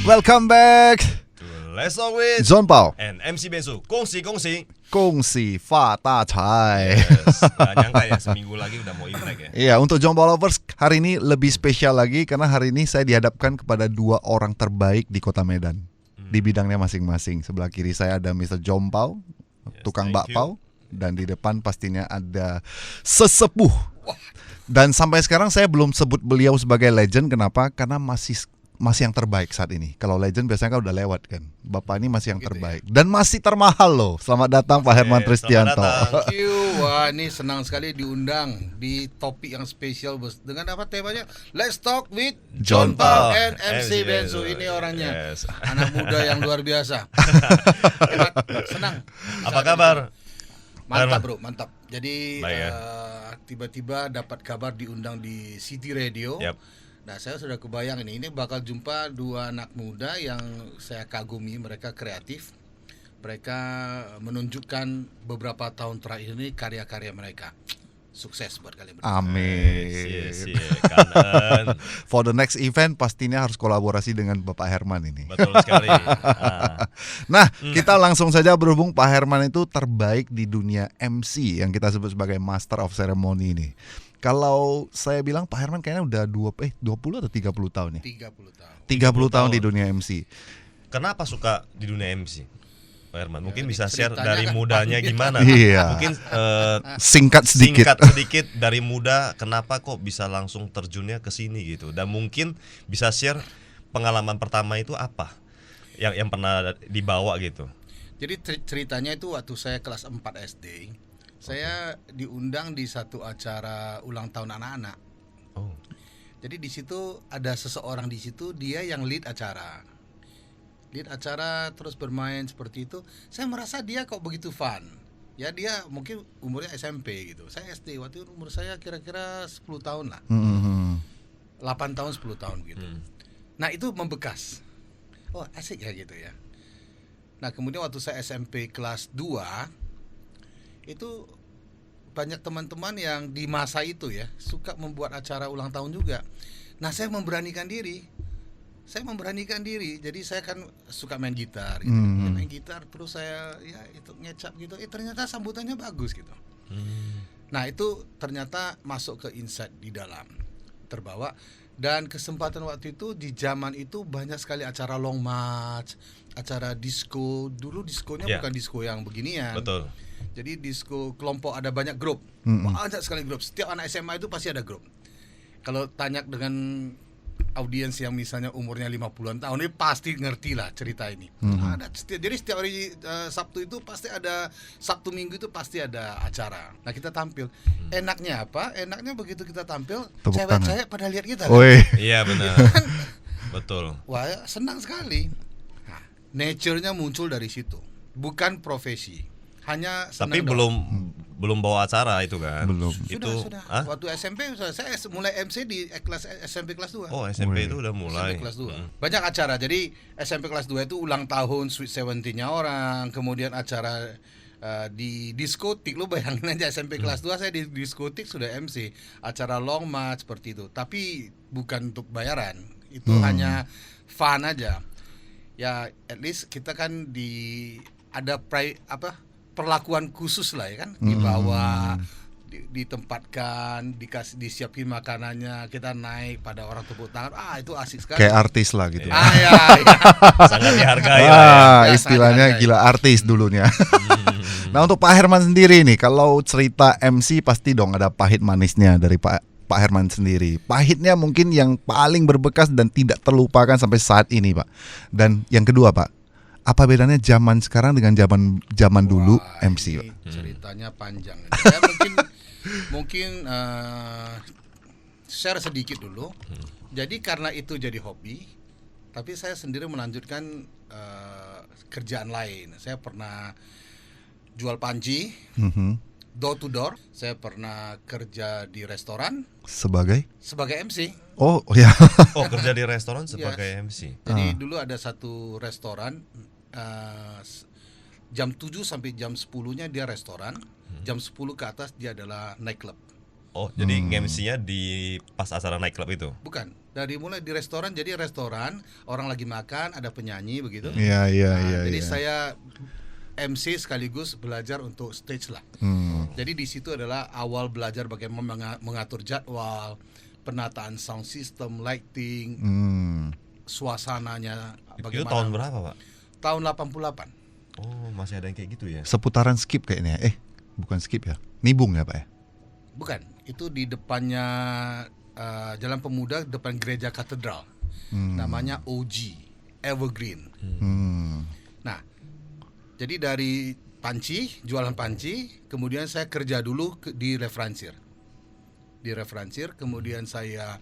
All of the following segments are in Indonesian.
Welcome back to Let's Talk with John Pao and MC Bensu. Kongsi. Kongsi Fa Ta Chai. Yes. Gak nyangka ya seminggu lagi udah mau Imlek ya. Iya, untuk John Pao Lovers hari ini lebih spesial lagi karena hari ini saya dihadapkan kepada dua orang terbaik di Kota Medan di bidangnya masing-masing. Sebelah kiri saya ada Mr. John Pao, tukang bakpao, dan di depan pastinya ada sesepuh. Dan sampai sekarang saya belum sebut beliau sebagai legend. Kenapa? Karena masih yang terbaik saat ini. Kalau legend biasanya kan udah lewat kan. Bapak ini masih yang terbaik dan masih termahal loh. Selamat datang Pak Herman Tristianto. Thank you. Wah, ini senang sekali diundang di topik yang spesial, Bos. Dengan apa temanya? Let's Talk with John Pao Pao and MC Bensu. Ini orangnya. Yes. Anak muda yang luar biasa. Hebat, senang. Apa kabar? Mantap, Bro, mantap. Jadi Baik, ya. Tiba-tiba dapat kabar diundang di City Radio. Yap. Nah, saya sudah kebayang ini bakal jumpa dua anak muda yang saya kagumi. Mereka kreatif. Mereka menunjukkan beberapa tahun terakhir ini karya-karya mereka. Sukses buat kalian berdua. Amin. Yes. Kanan. For the next event pastinya harus kolaborasi dengan Bapak Herman ini. Betul sekali. Nah, kita langsung saja berhubung. Pak Herman itu terbaik di dunia MC yang kita sebut sebagai Master of Ceremony ini. Kalau saya bilang Pak Herman kayaknya udah 20 atau 30 tahun ya? 30 tahun. 30 tahun di dunia MC. Kenapa suka di dunia MC? Pak Herman, mungkin Ya, bisa share ceritanya dari kan mudanya panjang. gimana? Iya. Mungkin Singkat sedikit. dari muda, kenapa kok bisa langsung terjunnya ke sini gitu? Dan mungkin bisa share pengalaman pertama itu apa? Yang pernah dibawa gitu. Jadi ceritanya itu waktu saya kelas 4 SD, saya diundang di satu acara ulang tahun anak-anak. Oh. Jadi di situ ada seseorang di situ, dia yang lead acara. Lead acara terus bermain seperti itu. Saya merasa dia kok begitu fun. Ya dia mungkin umurnya SMP gitu. Saya SD, waktu itu umur saya kira-kira 10 tahun lah. 8 tahun 10 tahun gitu. Nah, itu membekas. Oh, asik ya gitu ya. Nah, kemudian waktu saya SMP kelas 2 itu banyak teman-teman yang di masa itu ya suka membuat acara ulang tahun juga. Nah, saya memberanikan diri. Jadi saya kan suka main gitar gitu. Saya main gitar terus saya ya itu ngecap gitu. Ternyata sambutannya bagus gitu. Nah, itu ternyata masuk ke insight di dalam. Terbawa. Dan kesempatan waktu itu di zaman itu banyak sekali acara long march, acara disco. Dulu diskonya bukan disco yang beginian. Betul. Jadi disco kelompok, ada banyak grup. Banyak sekali grup. Setiap anak SMA itu pasti ada grup. Kalau tanya dengan audiens yang misalnya umurnya 50-an tahun, ini pasti ngerti lah cerita ini. Jadi setiap hari Sabtu itu pasti ada, Sabtu Minggu itu pasti ada acara. Nah, kita tampil. Enaknya apa? Enaknya begitu kita tampil, cewek-cewek pada lihat kita. Iya benar. Betul. Wah, senang sekali. Nah, nature-nya muncul dari situ. Bukan profesi. Hanya Tapi doang. belum bawa acara itu kan? Belum. Sudah. Waktu SMP saya mulai MC di kelas SMP kelas 2. Oh, SMP itu udah mulai. SMP kelas 2. Banyak acara. Jadi SMP kelas 2 itu ulang tahun Sweet 70-nya orang, kemudian acara di diskotik. Lu bayangin aja SMP kelas 2 saya di diskotik sudah MC. Acara long march seperti itu. Tapi bukan untuk bayaran. Itu hanya fun aja. Ya, at least kita kan ada perlakuan khusus lah ya kan, dibawa, ditempatkan, disiapin makanannya, kita naik pada orang tepuk tangan, itu asik sekali. Kayak artis lah gitu. Ya. Sangat dihargai. Istilahnya gila artis dulunya. Nah, untuk Pak Herman sendiri nih, kalau cerita MC pasti dong ada pahit manisnya dari Pak Herman sendiri. Pahitnya mungkin yang paling berbekas dan tidak terlupakan sampai saat ini, Pak. Dan yang kedua, Pak, apa bedanya zaman sekarang dengan zaman dulu MC, Pak? Ceritanya panjang. Saya mungkin share sedikit dulu. Jadi karena itu jadi hobi, tapi saya sendiri melanjutkan kerjaan lain. Saya pernah jual panci, door to door. Saya pernah kerja di restoran Sebagai MC. Oh ya. Oh, kerja di restoran sebagai MC. Jadi dulu ada satu restoran, jam 7 sampai jam 10-nya dia restoran, jam 10 ke atas dia adalah nightclub. Oh, jadi nge-MC-nya di pas acara nightclub itu? Bukan, dari mulai di restoran, jadi restoran orang lagi makan, ada penyanyi begitu. Iya, iya, Nah, iya. jadi iya. saya MC sekaligus belajar untuk stage lah. Jadi di situ adalah awal belajar bagaimana mengatur jadwal, penataan sound system, lighting, suasananya Itu bagaimana. tahun berapa, Pak? Tahun 88. Oh, masih ada yang kayak gitu ya? Seputaran skip kayaknya. Bukan skip ya. Nibung ya, Pak ya? Bukan, itu di depannya Jalan Pemuda, depan gereja katedral. Namanya OG, Evergreen. Nah, jadi dari panci, jualan panci, kemudian saya kerja dulu di Refransir. Di Refransir, kemudian saya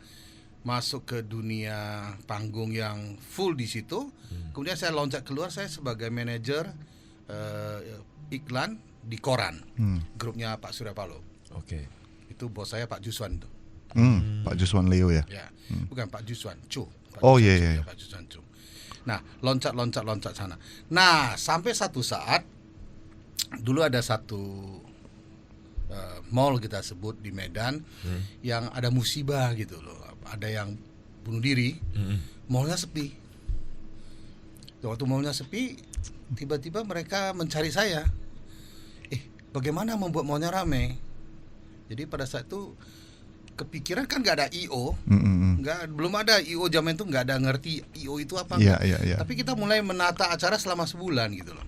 masuk ke dunia panggung yang full di situ. Kemudian saya loncat keluar, saya sebagai manajer iklan di koran, grupnya Pak Surya Paloh. Oke. Itu bos saya Pak Juswan tuh. Pak Juswan Leo ya. Ya, bukan Pak Juswan, Cu. Pak Oh, Juswan iya, Cu, iya. ya, Pak Juswan Cu. Nah, loncat sana. Nah, sampai satu saat dulu ada satu mall kita sebut di Medan yang ada musibah gitu loh. Ada yang bunuh diri. Mallnya sepi. Waktu mallnya sepi, tiba-tiba mereka mencari saya. Bagaimana membuat mallnya ramai? Jadi pada saat itu kepikiran kan nggak ada IO, belum ada IO zaman itu, nggak ada ngerti IO itu apa. Iya, iya, iya. Tapi kita mulai menata acara selama sebulan gitu loh.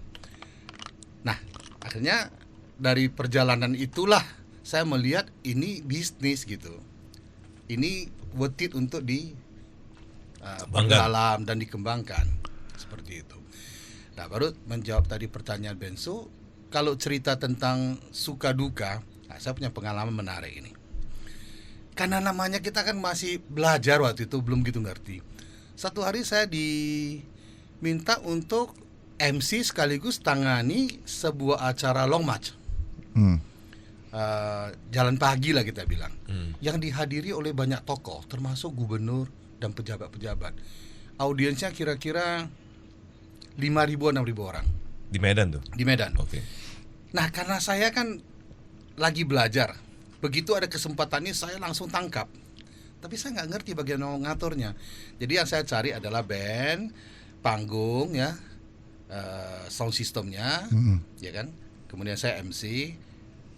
Nah, akhirnya dari perjalanan itulah saya melihat ini bisnis gitu. Ini worth it untuk perdalam dan dikembangkan seperti itu. Nah, baru menjawab tadi pertanyaan Bensu, kalau cerita tentang suka duka, saya punya pengalaman menarik ini. Karena namanya kita kan masih belajar waktu itu, belum gitu ngerti. Satu hari saya diminta untuk MC sekaligus tangani sebuah acara long march. Jalan pagi lah kita bilang. Yang dihadiri oleh banyak tokoh, termasuk gubernur dan pejabat-pejabat. Audiensnya kira-kira 5.000-an, 6.000 orang. Di Medan tuh? Di Medan. Oke. Nah, karena saya kan lagi belajar, begitu ada kesempatan ini saya langsung tangkap. Tapi saya nggak ngerti bagaimana ngaturnya. Jadi yang saya cari adalah band, panggung ya, sound systemnya, ya kan. Kemudian saya MC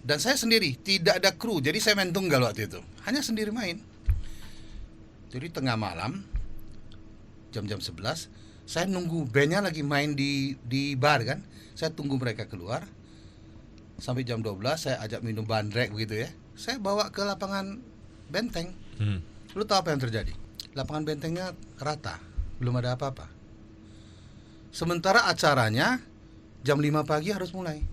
dan saya sendiri, tidak ada kru. Jadi saya main tunggal waktu itu, hanya sendiri main. Jadi tengah malam, jam-jam 11, saya nunggu bandnya lagi main di bar kan. Saya tunggu mereka keluar. Sampai jam 12 saya ajak minum bandrek begitu ya. Saya bawa ke lapangan benteng. Lu tahu apa yang terjadi? Lapangan bentengnya rata, belum ada apa-apa. Sementara acaranya jam 5 pagi harus mulai.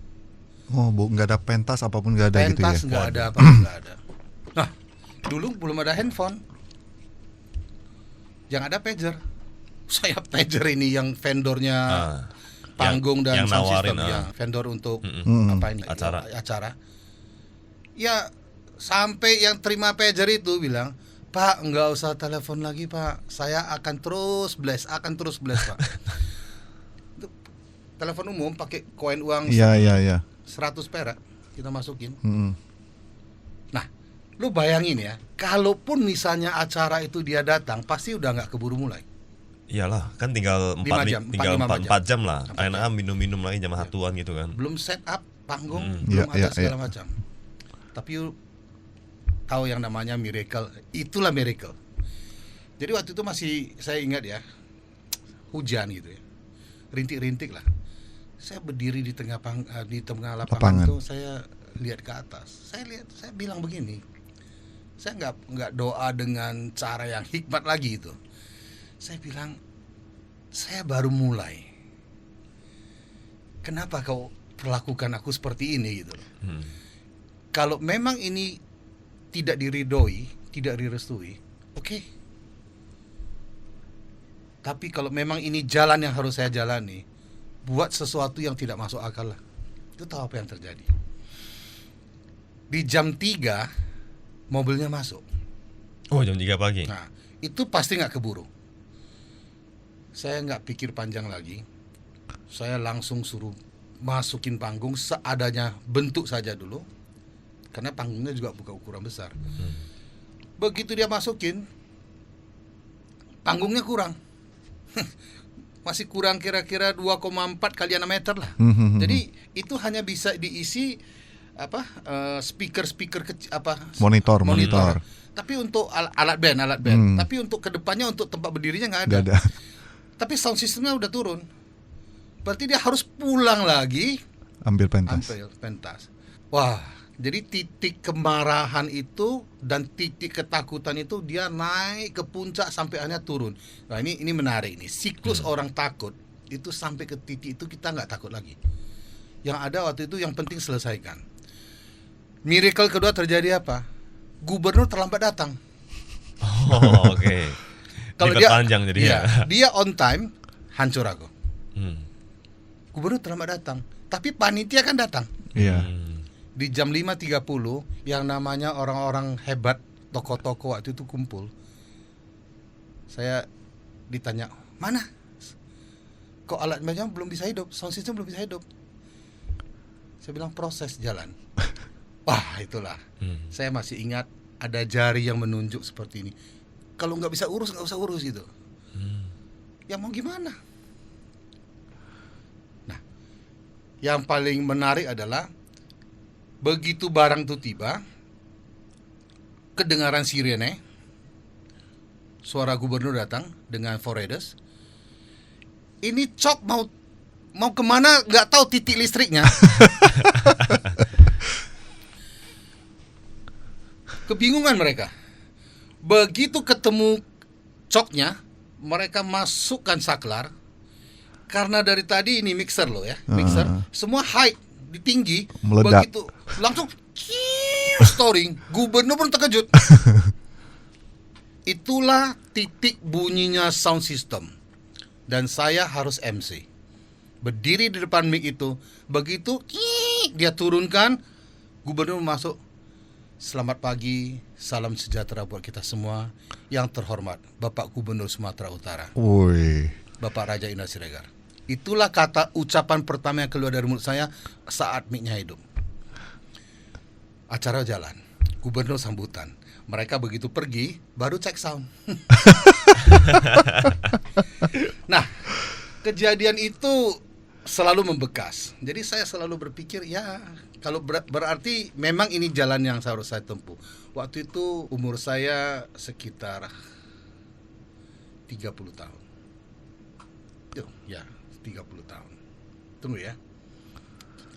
Oh, nggak ada pentas apapun nggak ada gitu ya? Pentas nggak ada, apa nggak ada. Nah, dulu belum ada handphone. Yang ada pager. Saya pager ini yang vendornya panggung dan yang sound nawarin, system, yang vendor untuk apa ini acara. Ya sampai yang terima pager itu bilang, Pak nggak usah telepon lagi Pak, saya akan terus blast Pak. Itu telepon umum pakai koin uang Iya. 100 perak kita masukin. Nah, lu bayangin ya, kalaupun misalnya acara itu dia datang, pasti udah nggak keburu mulai. Iyalah, kan tinggal 4 jam lah. Enak minum-minum lagi jam satuan gitu kan. Belum set up panggung, belum ada segala macam. Tapi tahu yang namanya miracle, itulah miracle. Jadi waktu itu masih saya ingat ya, hujan gitu ya, rintik-rintik lah. Saya berdiri di tengah lapangan itu, saya lihat ke atas. Saya bilang begini, saya nggak doa dengan cara yang hikmat lagi itu. Saya bilang, saya baru mulai. Kenapa kau perlakukan aku seperti ini gitu? Kalau memang ini tidak diridhoi, tidak direstui, oke. Tapi kalau memang ini jalan yang harus saya jalani, buat sesuatu yang tidak masuk akal lah. Itu tahu apa yang terjadi. Di jam 3 mobilnya masuk. Oh, jam 3 pagi. Nah, itu pasti nggak keburu. Saya nggak pikir panjang lagi. Saya langsung suruh masukin panggung seadanya, bentuk saja dulu. karena panggungnya juga bukan ukuran besar. Begitu dia masukin, panggungnya kurang. Masih kurang kira-kira 2,4 kali 6 meter lah. Jadi itu hanya bisa diisi speaker kecil Monitor. Tapi untuk alat band. Tapi untuk kedepannya untuk tempat berdirinya nggak ada. Nggak ada. Tapi sound systemnya udah turun. Berarti dia harus pulang lagi Ambil pentas. Wah, jadi titik kemarahan itu dan titik ketakutan itu dia naik ke puncak sampai akhirnya turun. Nah ini menarik nih. Siklus orang takut itu sampai ke titik itu kita nggak takut lagi. Yang ada waktu itu yang penting selesaikan. Miracle kedua terjadi apa? Gubernur terlambat datang. Oh, oke. Kalau panjang jadi ya. Dia on time, hancur aku. Gubernur terlambat datang, tapi panitia kan datang. Iya. Di jam 5.30 yang namanya orang-orang hebat, tokoh-tokoh waktu itu kumpul. Saya ditanya, mana? Kok alat meja belum bisa hidup, sound system belum bisa hidup? Saya bilang proses jalan. Wah itulah, saya masih ingat ada jari yang menunjuk seperti ini. Kalau nggak bisa urus, nggak usah urus gitu. Ya mau gimana? Nah, yang paling menarik adalah begitu barang itu tiba, kedengaran sirene, suara gubernur datang dengan Foredes. Ini cok mau kemana nggak tahu titik listriknya. Kebingungan mereka. Begitu ketemu coknya, mereka masukkan saklar. Karena dari tadi ini mixer loh ya, mixer semua high, tinggi, Meledak. begitu langsung storing. Gubernur pun terkejut. Itulah titik bunyinya sound system. Dan saya harus MC. Berdiri di depan mic itu, begitu dia turunkan, gubernur masuk. Selamat pagi, salam sejahtera buat kita semua. Yang terhormat, Bapak Gubernur Sumatera Utara, Woi. Bapak Raja Indah Siregar. Itulah kata ucapan pertama yang keluar dari mulut saya saat mic-nya hidup. Acara jalan, gubernur sambutan. Mereka begitu pergi, baru cek sound. Nah, kejadian itu selalu membekas. Jadi saya selalu berpikir, ya kalau berarti memang ini jalan yang harus saya tempuh. Waktu itu umur saya sekitar 30 tahun. Tuh, ya 30 tahun. Tunggu ya.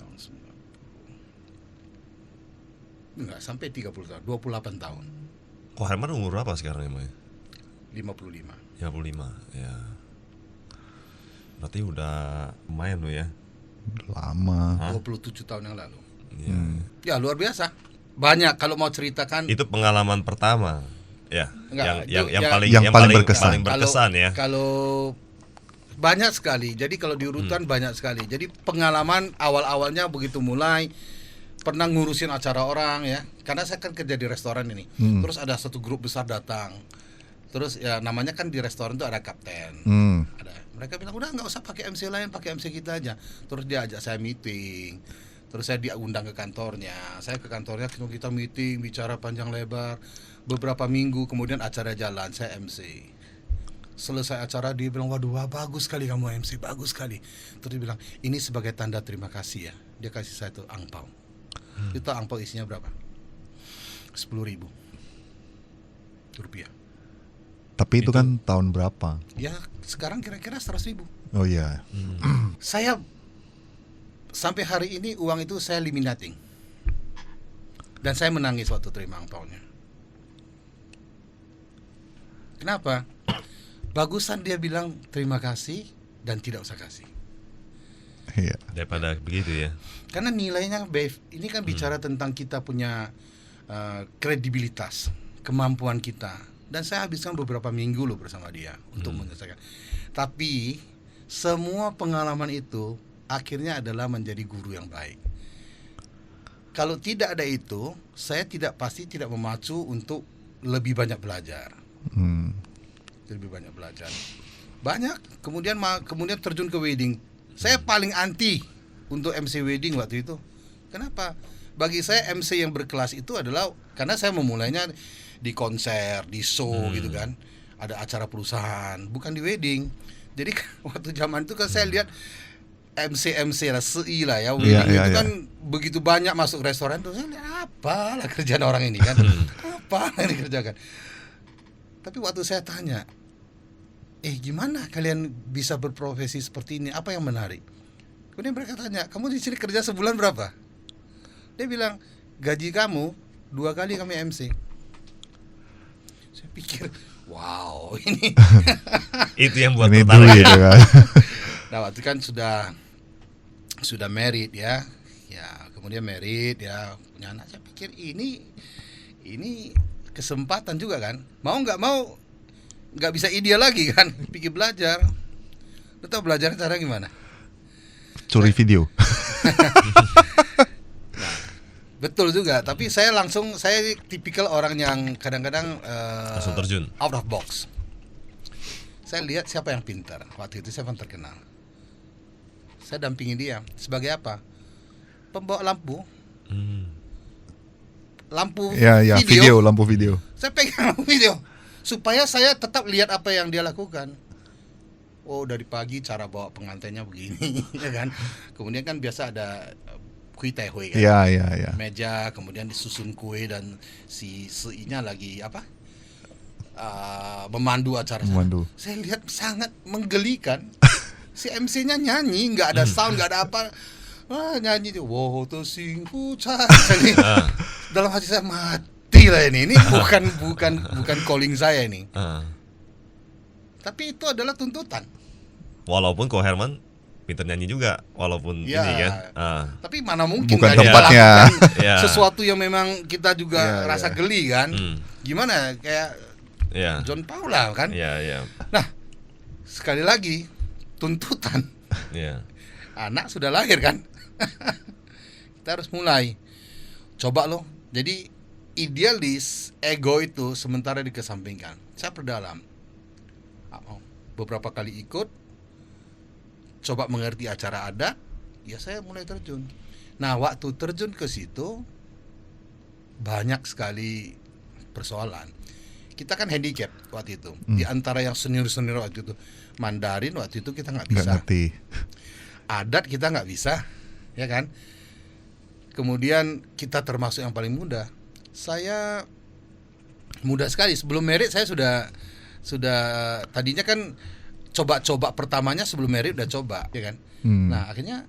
Tahun 90. Enggak, sampai 30 tahun, 28 tahun. Kok Herman umur berapa sekarang emangnya? 55. 55, ya. Berarti udah lumayan lo ya. Lama. 27 tahun yang lalu. Ya. Ya luar biasa. Banyak kalau mau ceritakan. Itu pengalaman pertama. Ya. Enggak, yang paling berkesan. Paling berkesan ya. Kalau banyak sekali. Jadi kalau diurutkan banyak sekali. Jadi pengalaman awal-awalnya begitu mulai pernah ngurusin acara orang ya. Karena saya kan kerja di restoran ini. Terus ada satu grup besar datang. Terus ya namanya kan di restoran itu ada kapten. Ada. Mereka bilang udah nggak usah pakai MC lain, pakai MC kita aja. Terus dia ajak saya meeting. Terus saya diundang ke kantornya. Saya ke kantornya, kita meeting, bicara panjang lebar. Beberapa minggu kemudian acara jalan, saya MC. Selesai acara dia bilang, waduh wah, bagus sekali kamu MC, bagus sekali. Terus dia bilang, ini sebagai tanda terima kasih ya. Dia kasih saya tuh angpau. Itu angpau isinya berapa? 10.000 rupiah. Tapi itu kan tahun berapa? Ya sekarang kira-kira 100.000. Oh iya. Saya sampai hari ini uang itu saya eliminating. Dan saya menangis waktu terima angpaunya. Kenapa? Bagusan dia bilang terima kasih dan tidak usah kasih. Iya. Daripada begitu ya. Karena nilainya ini kan bicara tentang kita punya kredibilitas, kemampuan kita. Dan saya habiskan beberapa minggu loh bersama dia untuk menyelesaikan. Tapi semua pengalaman itu akhirnya adalah menjadi guru yang baik. Kalau tidak ada itu, saya pasti tidak memacu untuk lebih banyak belajar. Lebih banyak belajar. Banyak. Kemudian terjun ke wedding. Saya paling anti untuk MC wedding waktu itu. Kenapa? bagi saya MC yang berkelas itu adalah karena saya memulainya di konser, di show gitu kan. Ada acara perusahaan, bukan di wedding. Jadi waktu zaman itu kan saya lihat MC lah, SI lah ya, wedding itu kan begitu banyak masuk restoran tuh, saya lihat apa lah kerjaan orang ini kan, apa yang dikerjakan. Tapi waktu saya tanya, gimana kalian bisa berprofesi seperti ini? Apa yang menarik? Kemudian mereka tanya, kamu di sini kerja sebulan berapa? Dia bilang, gaji kamu 2 kali kami MC. Saya pikir, wow, ini Itu yang buat Ini tertarik. duit ya kan. nah waktu kan sudah married ya, kemudian married ya, punya anak. Saya pikir ini kesempatan juga kan, mau nggak mau nggak bisa ideal lagi kan, pikir belajar. Lu tahu belajar cara gimana? Curi video. Betul juga, tapi saya tipikal orang yang kadang-kadang Langsung terjun. out of box. Saya lihat siapa yang pintar. Waktu itu siapa yang terkenal. Saya dampingi dia. Sebagai apa? Pembawa lampu. Lampu Ya, video. lampu video. Saya pegang lampu video supaya saya tetap lihat apa yang dia lakukan. Oh, dari pagi cara bawa pengantinnya begini, ya kan. Kemudian kan biasa ada kue teh hui kan. Ya. Meja, kemudian disusun kue dan si nya lagi apa? Memandu acara. Memandu. Saya lihat sangat menggelikan. Si MC-nya nyanyi, nggak ada sound, nggak ada apa. Nyanyi tuh, wow tuh sing hujan. Dalam hati saya mati lah ini. Ini bukan calling saya ini. Tapi itu adalah tuntutan. Walaupun Ko Herman pinter nyanyi juga, walaupun Ya, ini kan. tapi mana mungkin Bukan nggak dia tempatnya. lakukan Ya. sesuatu yang memang kita juga Ya, rasa ya. geli kan. Gimana kayak Ya. John Paula kan. Ya. Nah, sekali lagi tuntutan. Ya. Anak sudah lahir kan. Kita harus mulai. Coba loh. Jadi idealis, ego itu sementara dikesampingkan. Saya perdalam. Beberapa kali ikut, coba mengerti acara adat, ya saya mulai terjun. Nah, waktu terjun ke situ banyak sekali persoalan. Kita kan handicap waktu itu. Di antara yang senior-senior waktu itu, Mandarin waktu itu kita nggak Nggak bisa. ngerti. Adat kita nggak bisa, ya kan? Kemudian kita termasuk yang paling muda. Saya muda sekali. Sebelum merit saya sudah tadinya kan coba-coba pertamanya sebelum merit udah coba, ya kan? Nah, akhirnya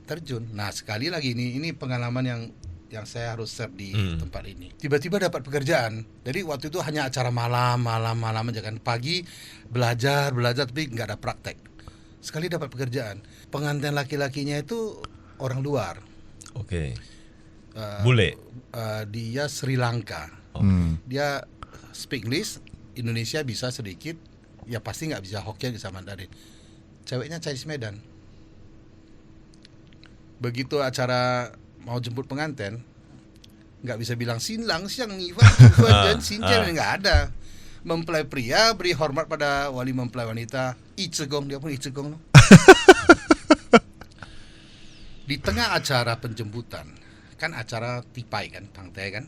terjun. Nah, sekali lagi ini pengalaman yang saya harus share di tempat ini. Tiba-tiba dapat pekerjaan. Jadi waktu itu hanya acara malam aja kan. Pagi belajar tapi nggak ada praktek. Sekali dapat pekerjaan. Pengantin laki-lakinya itu orang luar. Oke. Bule. Dia Sri Lanka. Dia speak English, Indonesia bisa sedikit, ya pasti nggak bisa Hokkien, bisa Mandarin. Ceweknya Chinese Medan. Begitu acara mau jemput pengantin, nggak bisa bilang sinlang siang Ivan dan sincen, nggak ada. Mempelai pria beri hormat pada wali mempelai wanita. Icegong, dia pun icegong. Di tengah acara penjemputan, kan acara tipai kan, tangte kan.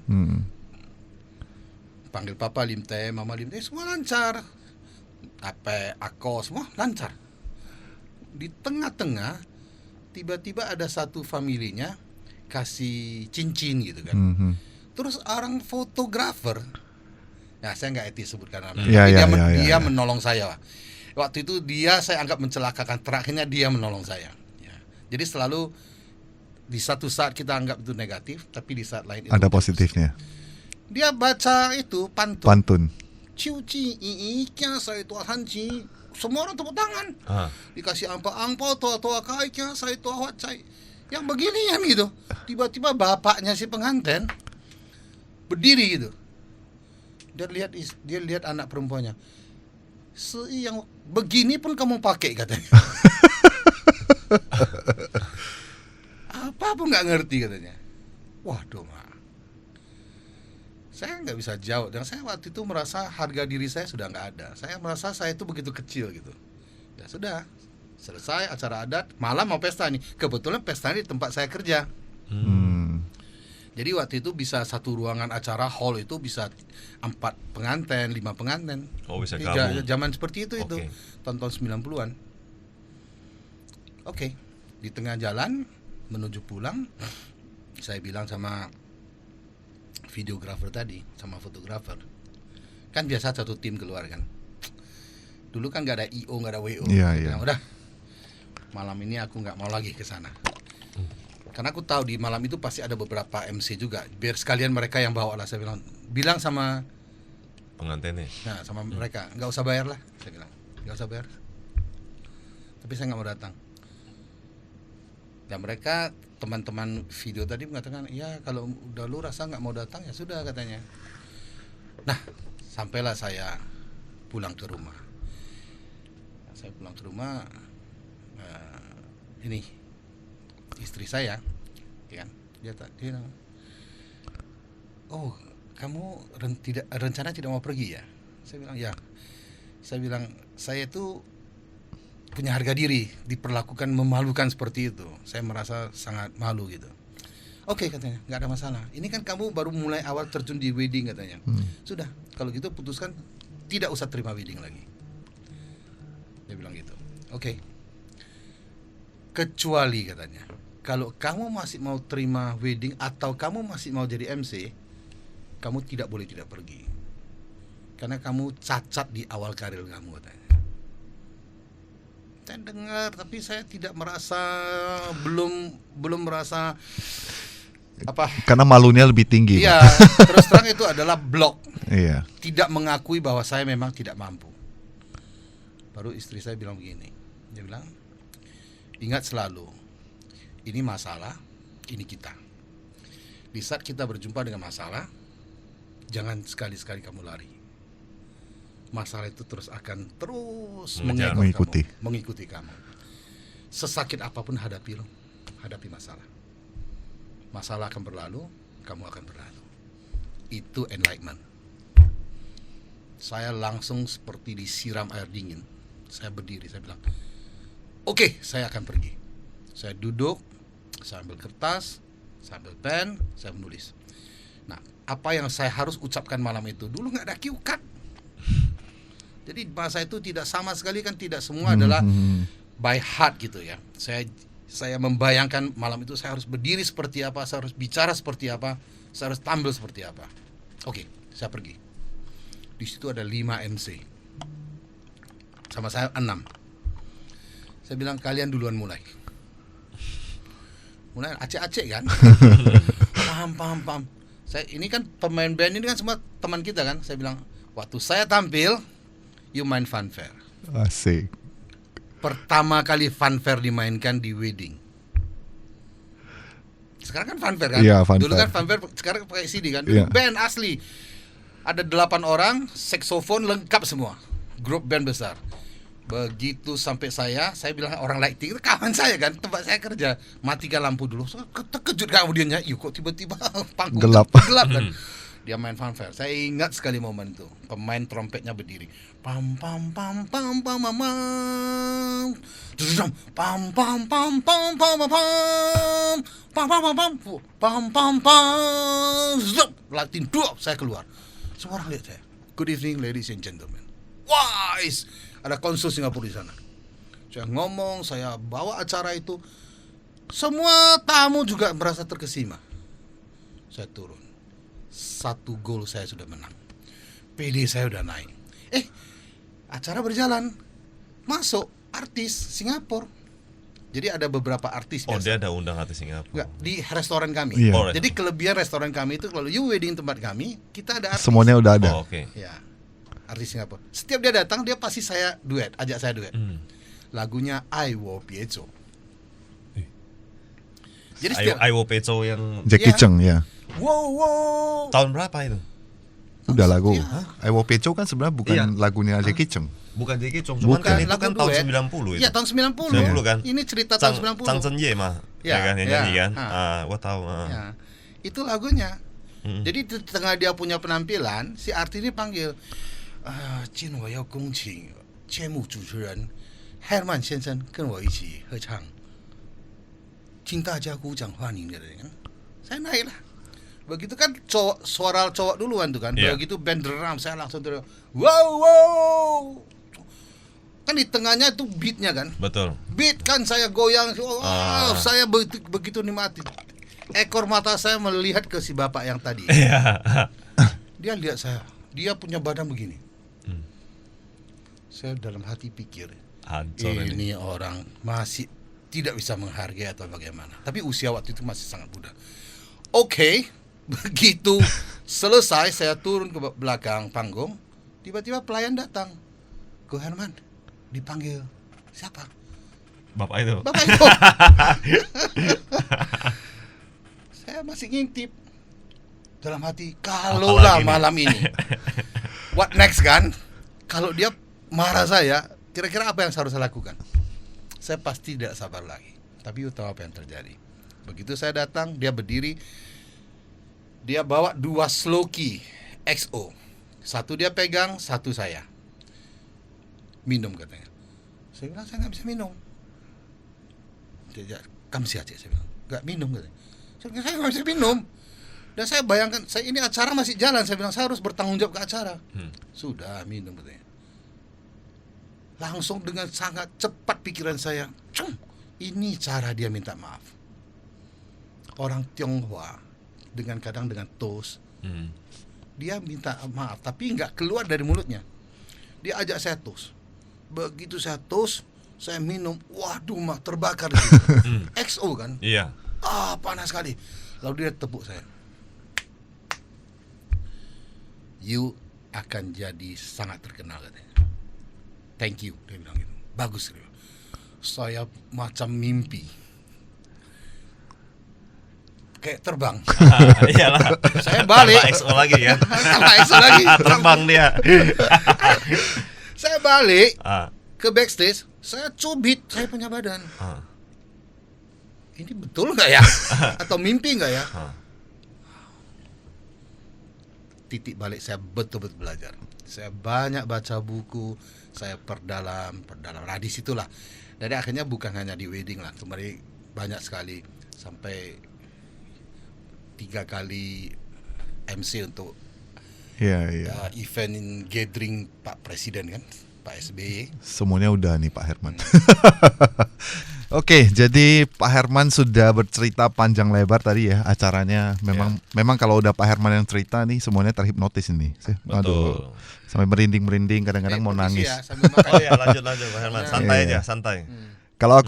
Panggil papa limte, mama limte, semua lancar. Ako semua lancar. Di tengah-tengah tiba-tiba ada satu familinya kasih cincin gitu kan. Terus orang fotografer, nah saya nggak etis sebutkan namanya, dia menolong saya. Waktu itu saya anggap mencelakakan, terakhirnya dia menolong saya. Ya. Jadi selalu di satu saat kita anggap itu negatif, tapi di saat lain itu ada positifnya. Dia baca itu pantun. Ciuci iiknya saya itu hanci. Semua orang tepuk tangan. Dikasih angpau tua kaiknya saya itu awacai. Yang beginian gitu. Tiba-tiba bapaknya si pengantin berdiri gitu. Dia lihat anak perempuannya. Yang begini pun kamu pakai katanya. Apa pun nggak ngerti katanya. Waduh, Mak. Saya nggak bisa jawab. Dan saya waktu itu merasa harga diri saya sudah nggak ada. Saya merasa saya itu begitu kecil gitu. Ya sudah, selesai acara adat, malam mau pesta nih. Kebetulan pesta di tempat saya kerja. Jadi waktu itu bisa satu ruangan acara hall itu bisa 4 pengantin, 5 pengantin. Oh, bisa Jadi gabung. zaman seperti itu Oke. tahun-tahun 90-an. Oke, di tengah jalan menuju pulang, saya bilang sama videografer tadi, sama fotografer. Kan biasa satu tim keluar kan. Dulu kan nggak ada IO, nggak ada WO. Iya, Saya iya. bilang, udah, malam ini aku nggak mau lagi ke sana. Karena aku tahu di malam itu pasti ada beberapa MC juga. Biar sekalian mereka yang bawa lah. Saya bilang sama Pengantinnya. sama mereka, nggak usah bayar lah. Saya bilang, nggak usah bayar. Tapi saya nggak mau datang. Dan mereka teman-teman video tadi mengatakan, ya kalau udah lu rasa nggak mau datang ya sudah katanya. Nah, sampailah saya pulang ke rumah. Saya pulang ke rumah, ini istri saya, ya kan, dia bilang, oh kamu rencana tidak mau pergi ya? Saya bilang ya. Saya bilang saya itu punya harga diri, diperlakukan memalukan seperti itu. Saya merasa sangat malu gitu. Oke katanya, nggak ada masalah. Ini kan kamu baru mulai awal terjun di wedding katanya. Sudah, kalau gitu putuskan tidak usah terima wedding lagi. Dia bilang gitu. Oke. Kecuali katanya, kalau kamu masih mau terima wedding atau kamu masih mau jadi MC, kamu tidak boleh tidak pergi. Karena kamu cacat di awal karir kamu katanya. Saya dengar tapi saya tidak merasa, belum merasa apa. Karena malunya lebih tinggi. Iya, terus terang itu adalah blok. Iya. Tidak mengakui bahwa saya memang tidak mampu. Baru istri saya bilang begini. Dia bilang, ingat selalu, ini masalah, ini kita. Di saat kita berjumpa dengan masalah, jangan sekali-sekali kamu lari. Masalah itu terus akan terus mengikuti kamu. Sesakit apapun hadapi masalah. Masalah akan berlalu, kamu akan berlalu. Itu enlightenment. Saya langsung seperti disiram air dingin. Saya berdiri, saya bilang, oke, saya akan pergi. Saya duduk, saya ambil kertas, saya ambil pen, saya menulis. Nah, apa yang saya harus ucapkan malam itu, dulu nggak ada cue card. Jadi bahasa itu tidak sama sekali, kan tidak semua adalah by heart gitu ya. Saya membayangkan malam itu saya harus berdiri seperti apa, saya harus bicara seperti apa, saya harus tampil seperti apa. Oke, saya pergi. Di situ ada 5 MC. Sama saya 6. Saya bilang kalian duluan mulai. Mulai acek-acek kan. Paham. Saya ini kan pemain band ini kan semua teman kita kan. Saya bilang waktu saya tampil, you main fanfare. Asik. Pertama kali fanfare dimainkan di wedding. Sekarang kan fanfare kan. Iya, fanfare. Dulu kan fanfare, sekarang pakai CD kan. Iya. Band asli. Ada 8 orang, saksofon lengkap semua. Grup band besar. Begitu sampai saya bilang orang lighting itu kawan saya kan, tempat saya kerja, matikan lampu dulu. So, terkejut kemudiannya, yuk kok tiba-tiba panggung Gelap. kan. Dia main fanfare. Saya ingat sekali momen itu. Pemain trompetnya berdiri. Pam pam pam pam pam pam pam. Pam pam pam pam pam pam pam. Pam pam pam pam. Pam pam pam. Zup, Latin dua, saya keluar. Semua orang lihat saya. Good evening ladies and gentlemen. Wise. Ada konsul Singapura di sana. Saya ngomong, saya bawa acara itu. Semua tamu juga merasa terkesima. Saya turun. 1 gol saya sudah menang. PD saya udah naik. Acara berjalan. Masuk artis Singapura. Jadi ada beberapa artis. Oh, biasa. dia ada undang artis Singapura. Enggak, di restoran kami. Iya. Oh, Jadi kelebihan restoran kami itu kalau you wedding tempat kami, kita ada artis. Semuanya udah ada. Oh, oke. Ya. Artis Singapura. Setiap dia datang, dia pasti ajak saya duet. Lagunya I Wo Piezo. Jadi setiap Aiwo Peco yang Jackie Iya. Cheung ya. wow. tahun berapa itu? Udah lagu. Iya. I Wo Peco kan sebenarnya bukan Iya. lagunya Jackie Cheung. Bukan Jackie Cheung, cuman Bukan. kan itu Lagu kan tahun duet. 90 itu. Iya, tahun 90. 90 kan? Ini cerita tahun 90. Chang Chen Ye mah. Ya, Ya kan yang ya. nyanyi kan? Ah. Gua tahu. Ya. Itu lagunya. Mm. Jadi di tengah dia punya penampilan, si artis ini panggil, 今我要恭请节目主持人 Herman 先生跟我一起合唱，请大家鼓掌欢迎的人。Saya naik lah. Begitu kan suara cowok duluan tuh kan. Iya. Begitu band drum saya langsung teriak, wow wow. Kan di tengahnya itu beatnya kan. Betul. Beat kan saya goyang, saya begitu nikmati. Ekor mata saya melihat ke si bapak yang tadi. Iya. Dia lihat saya, dia punya badan begini. Hmm. Saya dalam hati pikir, Hancur ini. ini orang masih tidak bisa menghargai atau bagaimana. Tapi usia waktu itu masih sangat muda. Oke, begitu selesai saya turun ke belakang panggung, tiba-tiba pelayan datang. Ko Herman dipanggil. Siapa? Bapak itu. Bapak itu. Saya masih ngintip dalam hati, kalaulah Apalagi nih? malam ini what next kan? Kalau dia marah saya, kira-kira apa yang harus saya lakukan? Saya pasti tidak sabar lagi. Tapi tahu apa yang terjadi? Begitu saya datang, dia berdiri, dia bawa 2 Sloki XO. Satu dia pegang, satu saya. Minum katanya. Saya bilang, saya nggak bisa minum. Dia, kamu sih aja, saya bilang, nggak minum katanya. Saya bilang, saya nggak bisa minum. Dan saya bayangkan, saya ini acara masih jalan. Saya bilang, saya harus bertanggung jawab ke acara. Sudah, minum katanya. Langsung dengan sangat cepat pikiran saya, ini cara dia minta maaf. Orang Tionghoa kadang dengan toast, dia minta maaf tapi nggak keluar dari mulutnya. Dia ajak saya toast. Begitu saya toast, saya minum, waduh mak terbakar gitu. XO kan, Iya. panas sekali. Lalu dia tepuk saya. You akan jadi sangat terkenal katanya. Thank you, dia bilang gitu. Bagus, dia bilang. Saya macam mimpi, kayak terbang. Iyalah. Saya balik. Tambah XO lagi ya. Tambah XO lagi. Terbang dia. Saya balik Ah. ke backstage, saya cubit saya punya badan. Ah. Ini betul nggak ya? Atau mimpi nggak ya? Ah. Titik balik, saya betul-betul belajar. Saya banyak baca buku, saya perdalam. Nah di situlah. Dari akhirnya bukan hanya di wedding lah, kemarin banyak sekali, sampai 3 kali MC untuk Iya. event gathering Pak Presiden kan, Pak SBY. Semuanya udah nih Pak Herman. Oke, jadi Pak Herman sudah bercerita panjang lebar tadi ya acaranya. Memang kalau udah Pak Herman yang cerita nih semuanya terhipnotis ini. Aduh, sampai merinding kadang-kadang mau nangis. Ya, sambil makan. Oh iya, lanjut Pak Herman. Santai Iya. aja, santai. Kalau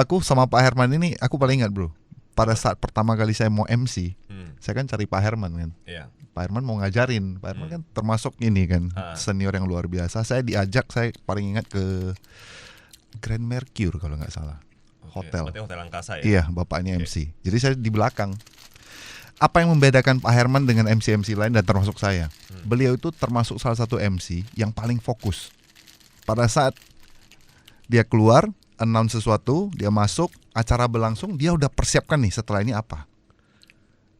aku sama Pak Herman ini aku paling ingat bro. Pada saat pertama kali saya mau MC, saya kan cari Pak Herman kan. Iya. Pak Herman mau ngajarin. Pak Herman kan termasuk ini kan senior yang luar biasa. Saya diajak, saya paling ingat ke Grand Mercure kalau nggak salah. Hotel. Berarti hotel angkasa ya. Iya, bapak ini MC. Jadi saya di belakang. Apa yang membedakan Pak Herman dengan MC-MC lain dan termasuk saya? Beliau itu termasuk salah satu MC yang paling fokus. Pada saat dia keluar, announce sesuatu, dia masuk, acara berlangsung, dia udah persiapkan nih setelah ini apa.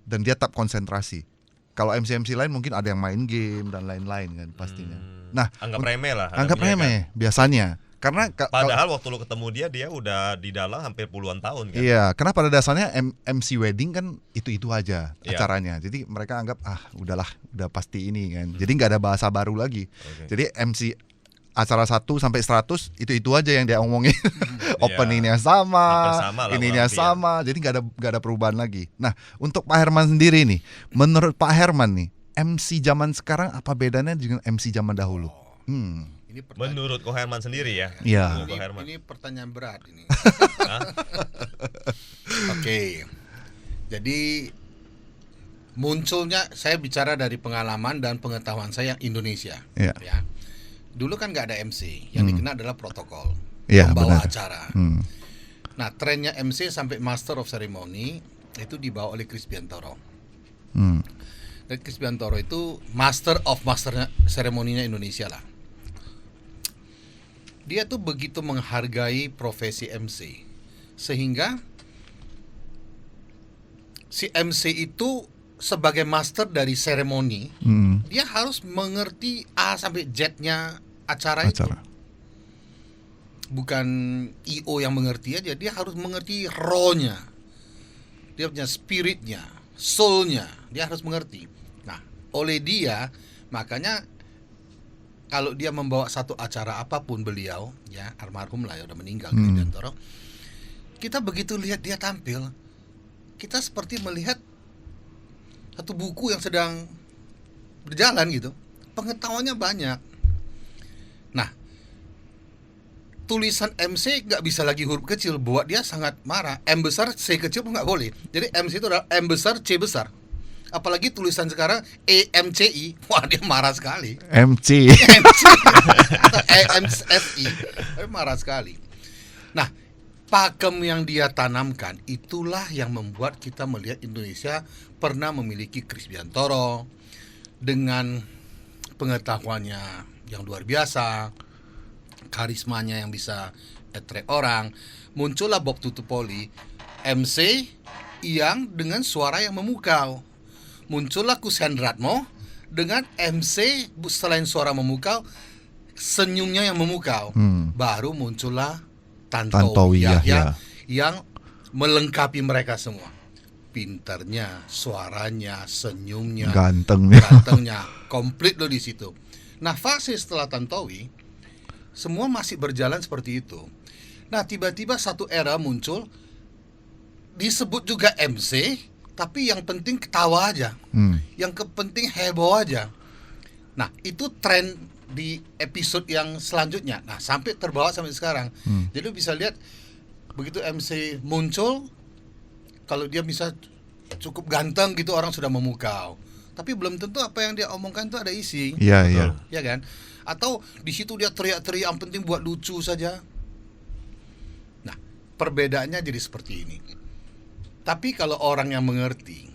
Dan dia tetap konsentrasi. Kalau MC-MC lain mungkin ada yang main game dan lain-lain kan pastinya. Nah, Anggap remeh lah. anggap anggapnya remeh biasanya. Karena Padahal waktu lu ketemu dia udah di dalam hampir puluhan tahun kan. iya, karena pada dasarnya MC wedding kan itu aja Iya. acaranya. Jadi mereka anggap udahlah, udah pasti ini kan. Jadi nggak ada bahasa baru lagi. Oke. Jadi MC acara 1 sampai 100 itu aja yang dia omongin. Openingnya Hampir sama, sama lah ininya kurang lebih ya. sama. Jadi nggak ada perubahan lagi. Nah, untuk Pak Herman sendiri nih, menurut Pak Herman nih, MC zaman sekarang apa bedanya dengan MC zaman dahulu? Ini pertanyaan, Menurut Ko Herman sendiri ya. Iya. Menurut Ko Herman. ini pertanyaan berat ini. Hah? Oke. Jadi munculnya, saya bicara dari pengalaman dan pengetahuan saya yang Indonesia. Iya. Ya. Dulu kan nggak ada MC, yang dikenal adalah protokol, Iya, pembawa benar. acara. Hmm. Nah, trennya MC sampai Master of Ceremony itu dibawa oleh Chris Biantoro. Hmm. Dan Chris Biantoro itu Master of Ceremony-nya Indonesia lah. Dia tuh begitu menghargai profesi MC, sehingga si MC itu sebagai master dari seremoni, dia harus mengerti A sampai Z-nya acara itu. Bukan IO yang mengerti aja, dia harus mengerti raw-nya, dia punya spiritnya, soul-nya, dia harus mengerti. Nah, oleh dia makanya kalau dia membawa satu acara apapun, beliau ya almarhum lah ya, udah meninggal Kristiantoro, kita begitu lihat dia tampil, kita seperti melihat satu buku yang sedang berjalan gitu, pengetahuannya banyak. Nah, tulisan MC nggak bisa lagi huruf kecil, buat dia sangat marah. M besar, C kecil pun nggak boleh. Jadi MC itu adalah M besar, C besar. Apalagi tulisan sekarang EMCI, wah dia marah sekali. MC. MC atau EMSI, marah sekali. Nah, pakem yang dia tanamkan itulah yang membuat kita melihat Indonesia pernah memiliki Kristiantoro dengan pengetahuannya yang luar biasa, karismanya yang bisa attract orang. Muncullah Bob Tutupoli, MC yang dengan suara yang memukau. Muncullah Kus Hendratmo dengan MC selain suara memukau, senyumnya yang memukau. Baru muncullah Tantowi Yahya yang melengkapi mereka semua. Pinternya, suaranya, senyumnya, gantengnya, komplit loh di situ. Nah, fase setelah Tantowi semua masih berjalan seperti itu. Nah, tiba-tiba satu era muncul, disebut juga MC, tapi yang penting ketawa aja, yang penting heboh aja. Nah, itu tren di episode yang selanjutnya. Nah, sampai terbawa sampai sekarang. Jadi bisa lihat begitu MC muncul, kalau dia bisa cukup ganteng gitu, orang sudah memukau. Tapi belum tentu apa yang dia omongkan itu ada isi. Iya, iya. Ya kan? Atau di situ dia teriak-teriak, yang penting buat lucu saja. Nah, perbedaannya jadi seperti ini. Tapi kalau orang yang mengerti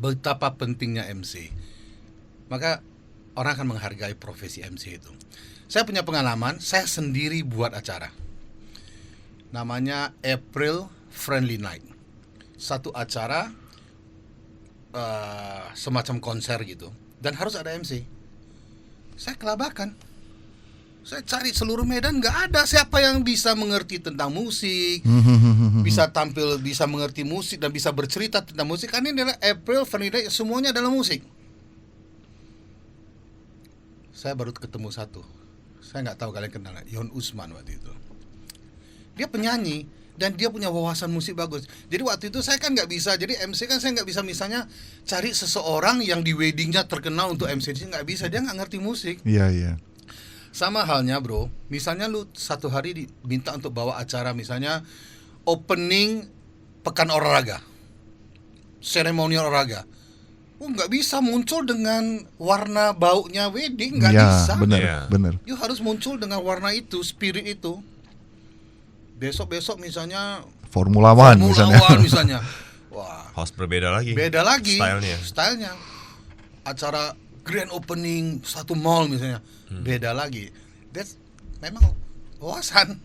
betapa pentingnya MC, maka orang akan menghargai profesi MC itu. Saya punya pengalaman, saya sendiri buat acara. Namanya April Friendly Night. Satu acara semacam konser gitu, dan harus ada MC. Saya kelabakan. Saya cari seluruh Medan, nggak ada siapa yang bisa mengerti tentang musik, bisa tampil, bisa mengerti musik dan bisa bercerita tentang musik. Karena ini adalah April Friendly Night, semuanya adalah musik. Saya baru ketemu satu, saya nggak tahu kalian kenal, Yon Usman waktu itu. Dia penyanyi dan dia punya wawasan musik bagus. Jadi waktu itu saya kan nggak bisa, jadi MC kan saya nggak bisa misalnya cari seseorang yang di weddingnya terkenal untuk MC, nggak bisa, dia nggak ngerti musik. Iya, iya. Sama halnya bro, misalnya lu satu hari diminta untuk bawa acara, misalnya opening pekan olahraga, seremonial olahraga. Nggak bisa muncul dengan warna baunya wedding, nggak bisa. Bener. You harus muncul dengan warna itu, spirit itu. Besok misalnya Formula One misalnya. Wah, harus berbeda lagi. Beda lagi stylenya. Acara grand opening satu mall misalnya, beda lagi. That's memang wawasan.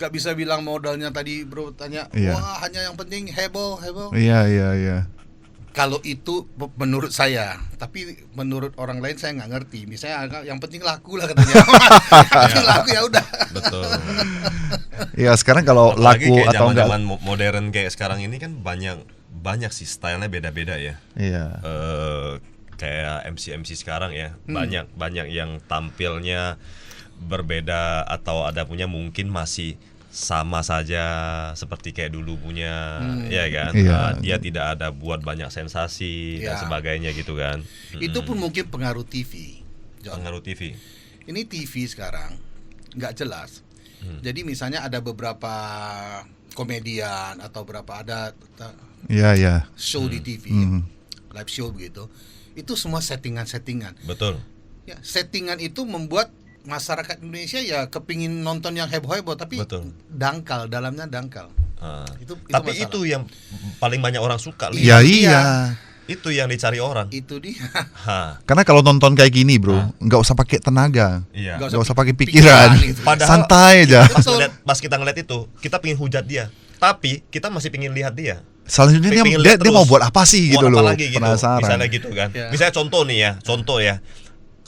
Gak bisa bilang modalnya tadi bro tanya, wah hanya yang penting heboh. Iya. Kalau itu menurut saya, tapi menurut orang lain saya nggak ngerti. Misalnya yang penting laku lah katanya. Yang laku ya udah. Betul. Ya sekarang kalau apalagi laku kayak atau enggak, zaman modern kayak sekarang ini kan banyak sih stylenya beda-beda ya. Iya. Kayak MC sekarang ya, banyak yang tampilnya berbeda atau ada punya mungkin masih sama saja seperti kayak dulu punya, ya kan? Iya. Dia tidak ada buat banyak sensasi dan sebagainya gitu kan. Itu pun mungkin pengaruh TV. John. Pengaruh TV. Ini TV sekarang nggak jelas. Jadi misalnya ada beberapa komedian atau ada show di TV, live show begitu. Itu semua settingan. Betul. Ya, settingan itu membuat masyarakat Indonesia ya kepingin nonton yang heboh-heboh, tapi dalamnya dangkal. Tapi masalah. itu yang paling banyak orang suka. Iya. Itu yang dicari orang. Itu dia. Karena kalau nonton kayak gini bro, nggak usah pakai tenaga, Iya. nggak usah pakai pikiran, Padahal santai aja. Pas kita ngeliat itu, kita pengen hujat dia, tapi kita masih pengen lihat dia. Selanjutnya dia mau buat apa sih gitu loh, gitu. penasaran. Misalnya gitu kan. Misalnya contoh ya.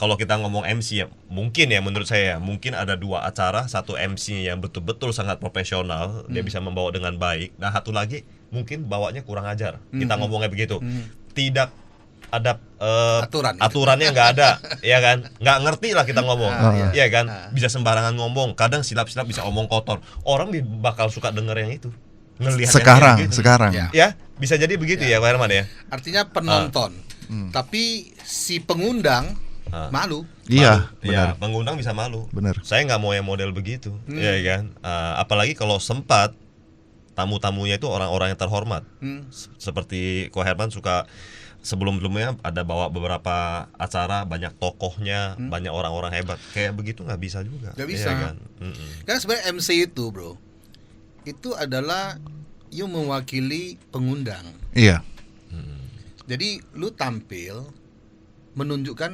Kalau kita ngomong MC ya, mungkin ya menurut saya mungkin ada 2 acara, satu MC yang betul-betul sangat profesional, dia bisa membawa dengan baik. Nah, satu lagi mungkin bawanya kurang ajar. Kita ngomongnya begitu. Tidak ada Aturan. aturannya nggak ada, ya kan? Nggak ngerti lah kita ngomong, ya kan? Ah. Bisa sembarangan ngomong. Kadang silap-silap bisa omong kotor. Orang bakal suka denger yang itu. Ngelihat Sekarang, yang gitu. sekarang. Ya. Ya, bisa jadi begitu ya, Pak Herman ya. Artinya penonton. Tapi si pengundang malu. Iya, Iya, benar. pengundang bisa malu. Benar. Saya nggak mau yang model begitu, ya kan? Apalagi kalau sempat tamu-tamunya itu orang-orang yang terhormat, seperti Ko Herman suka sebelum-sebelumnya ada bawa beberapa acara, banyak tokohnya, banyak orang-orang hebat, kayak begitu nggak bisa juga. Nggak bisa. Iya kan? Karena sebenarnya MC itu, bro, itu adalah you mewakili pengundang. Iya. Jadi lu tampil menunjukkan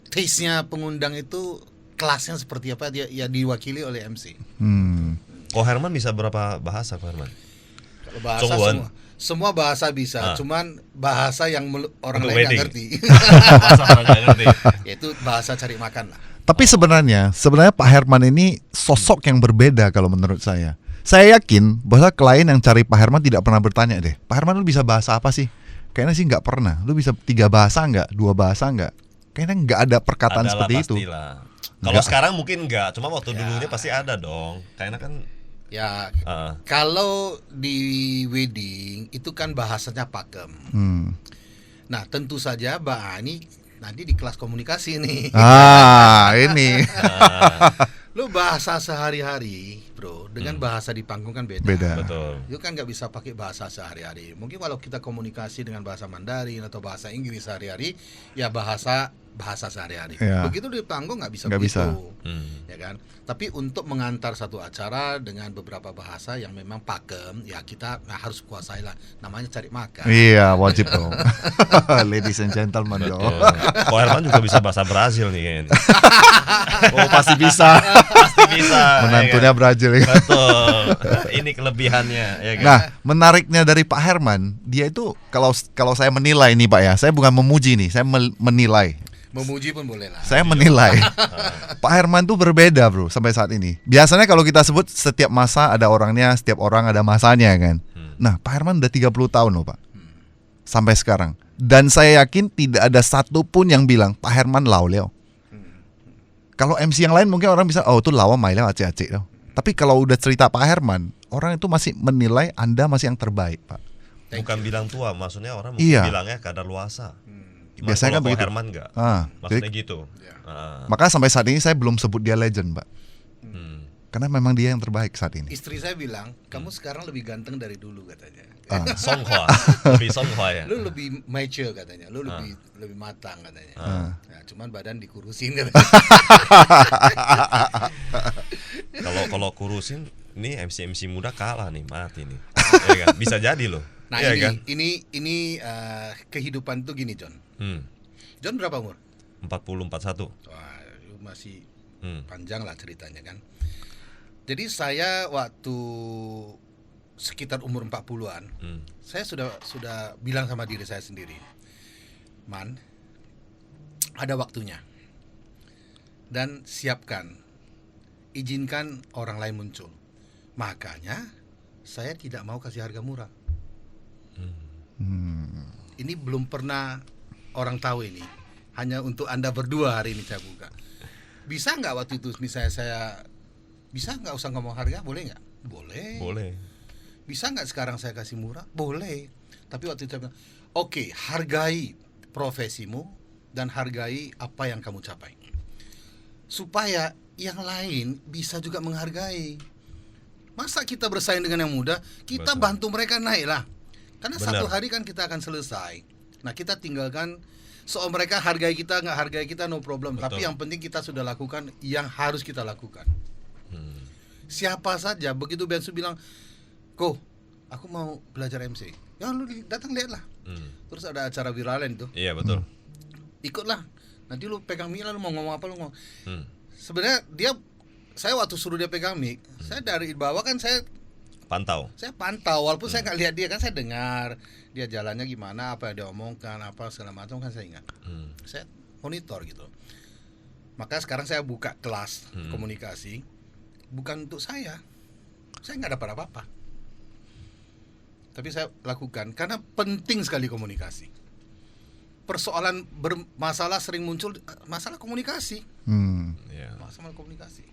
taste-nya pengundang itu, kelasnya seperti apa, dia ya diwakili oleh MC. Ko Herman bisa berapa bahasa, Ko Herman? Kalau bahasa Songwon. semua bahasa bisa, cuman bahasa yang orang Untuk lain nggak wedding. ngerti. Bahasa orang nggak ngerti. Yaitu bahasa cari makan lah. Tapi sebenarnya Pak Herman ini sosok yang berbeda kalau menurut saya. Saya yakin bahwa klien yang cari Pak Herman tidak pernah bertanya deh, Pak Herman lu bisa bahasa apa sih? Kayaknya sih nggak pernah. Lu bisa 3 bahasa nggak? 2 bahasa nggak? Kayaknya nggak ada perkataan Adalah seperti itu. pastilah. Kalau Nggak. sekarang mungkin nggak, cuma waktu Ya. dulunya pasti ada dong. Kayaknya kan Ya, kalau di wedding itu kan bahasanya pakem. Nah, tentu saja Mbak Ani nanti di kelas komunikasi nih. Ini Lu bahasa sehari-hari, bro, dengan bahasa di panggung kan beda. beda. betul. Itu kan nggak bisa pakai bahasa sehari-hari. Mungkin kalau kita komunikasi dengan bahasa Mandarin atau bahasa Inggris sehari-hari, ya bahasa sehari-hari. Ya. Begitu di panggung nggak bisa Nggak begitu, bisa. ya kan? Tapi untuk mengantar satu acara dengan beberapa bahasa yang memang pakem, ya kita harus kuasai lah. Namanya cari makan. Iya, wajib dong. Ladies and gentlemen dong. Ko Herman juga bisa bahasa Brazil nih kayaknya. Oh, pasti bisa. Pasti bisa. Menantunya ya kan? Brazil ya. Betul. Ini kelebihannya, ya kan? Nah, menariknya dari Pak Herman, dia itu kalau saya menilai nih Pak ya, saya bukan memuji nih, saya menilai. Memuji pun boleh lah. Saya menilai Pak Herman tuh berbeda bro sampai saat ini. Biasanya kalau kita sebut setiap masa ada orangnya, setiap orang ada masanya kan. Nah Pak Herman udah 30 tahun loh Pak, sampai sekarang. Dan saya yakin tidak ada satupun yang bilang Pak Herman lau leo. Kalau MC yang lain mungkin orang bisa, oh itu lawa mai leo acik-acik leo. Tapi kalau udah cerita Pak Herman, orang itu masih menilai Anda masih yang terbaik Pak. Bukan bilang tua, maksudnya orang mungkin Iya. bilangnya kadar luasa. Biasanya kan kalau Ko begitu. Herman enggak. Ah, Maksudnya jadi- gitu. Maka sampai saat ini saya belum sebut dia legend Pak, karena memang dia yang terbaik saat ini. Istri saya bilang, kamu sekarang lebih ganteng dari dulu katanya. Songhua, lebih Songhua ya. Lu lebih mature katanya, lu lebih matang katanya. Nah, cuman badan dikurusin katanya. Kalau kurusin, nih MC muda kalah nih, mati nih. Ya kan? Bisa jadi loh. Nah, Iya ini kan? ini kehidupan tuh gini, John. John berapa umur? 40-41. Wah, lu masih Hmm. panjang lah ceritanya kan. Jadi saya waktu sekitar umur 40-an, saya sudah bilang sama diri saya sendiri, Man, ada waktunya. Dan siapkan, izinkan orang lain muncul. Makanya saya tidak mau kasih harga murah. Ini belum pernah orang tahu ini. Hanya untuk Anda berdua hari ini saya buka. Bisa nggak waktu itu misalnya saya, bisa nggak usah ngomong harga, boleh nggak? Boleh. Boleh. Bisa nggak sekarang saya kasih murah? Boleh. Tapi waktu itu saya bilang, oke, hargai profesimu dan hargai apa yang kamu capai. Supaya yang lain bisa juga menghargai. Masa kita bersaing dengan yang muda, kita Betul. bantu mereka naik lah. Karena Benar. satu hari kan kita akan selesai. Nah, kita tinggalkan soal mereka hargai kita nggak hargai kita, no problem. Betul. Tapi yang penting kita sudah lakukan yang harus kita lakukan. Siapa saja begitu Bensu bilang, Ko, aku mau belajar MC. Ya lu datang lihatlah. Terus ada acara viralan itu, Iya betul. ikutlah. Nanti lu pegang mic lah, lu mau ngomong apa lu ngomong. Sebenarnya saya waktu suruh dia pegang mic, saya dari bawah kan saya Pantau. pantau, walaupun saya nggak lihat dia kan, saya dengar dia jalannya gimana, apa yang dia omongkan, apa segala macam kan saya ingat. Saya monitor gitu. Maka sekarang saya buka kelas komunikasi, bukan untuk saya nggak dapat apa-apa. Tapi saya lakukan karena penting sekali komunikasi. Persoalan bermasalah sering muncul masalah komunikasi. Ya. Masalah komunikasi.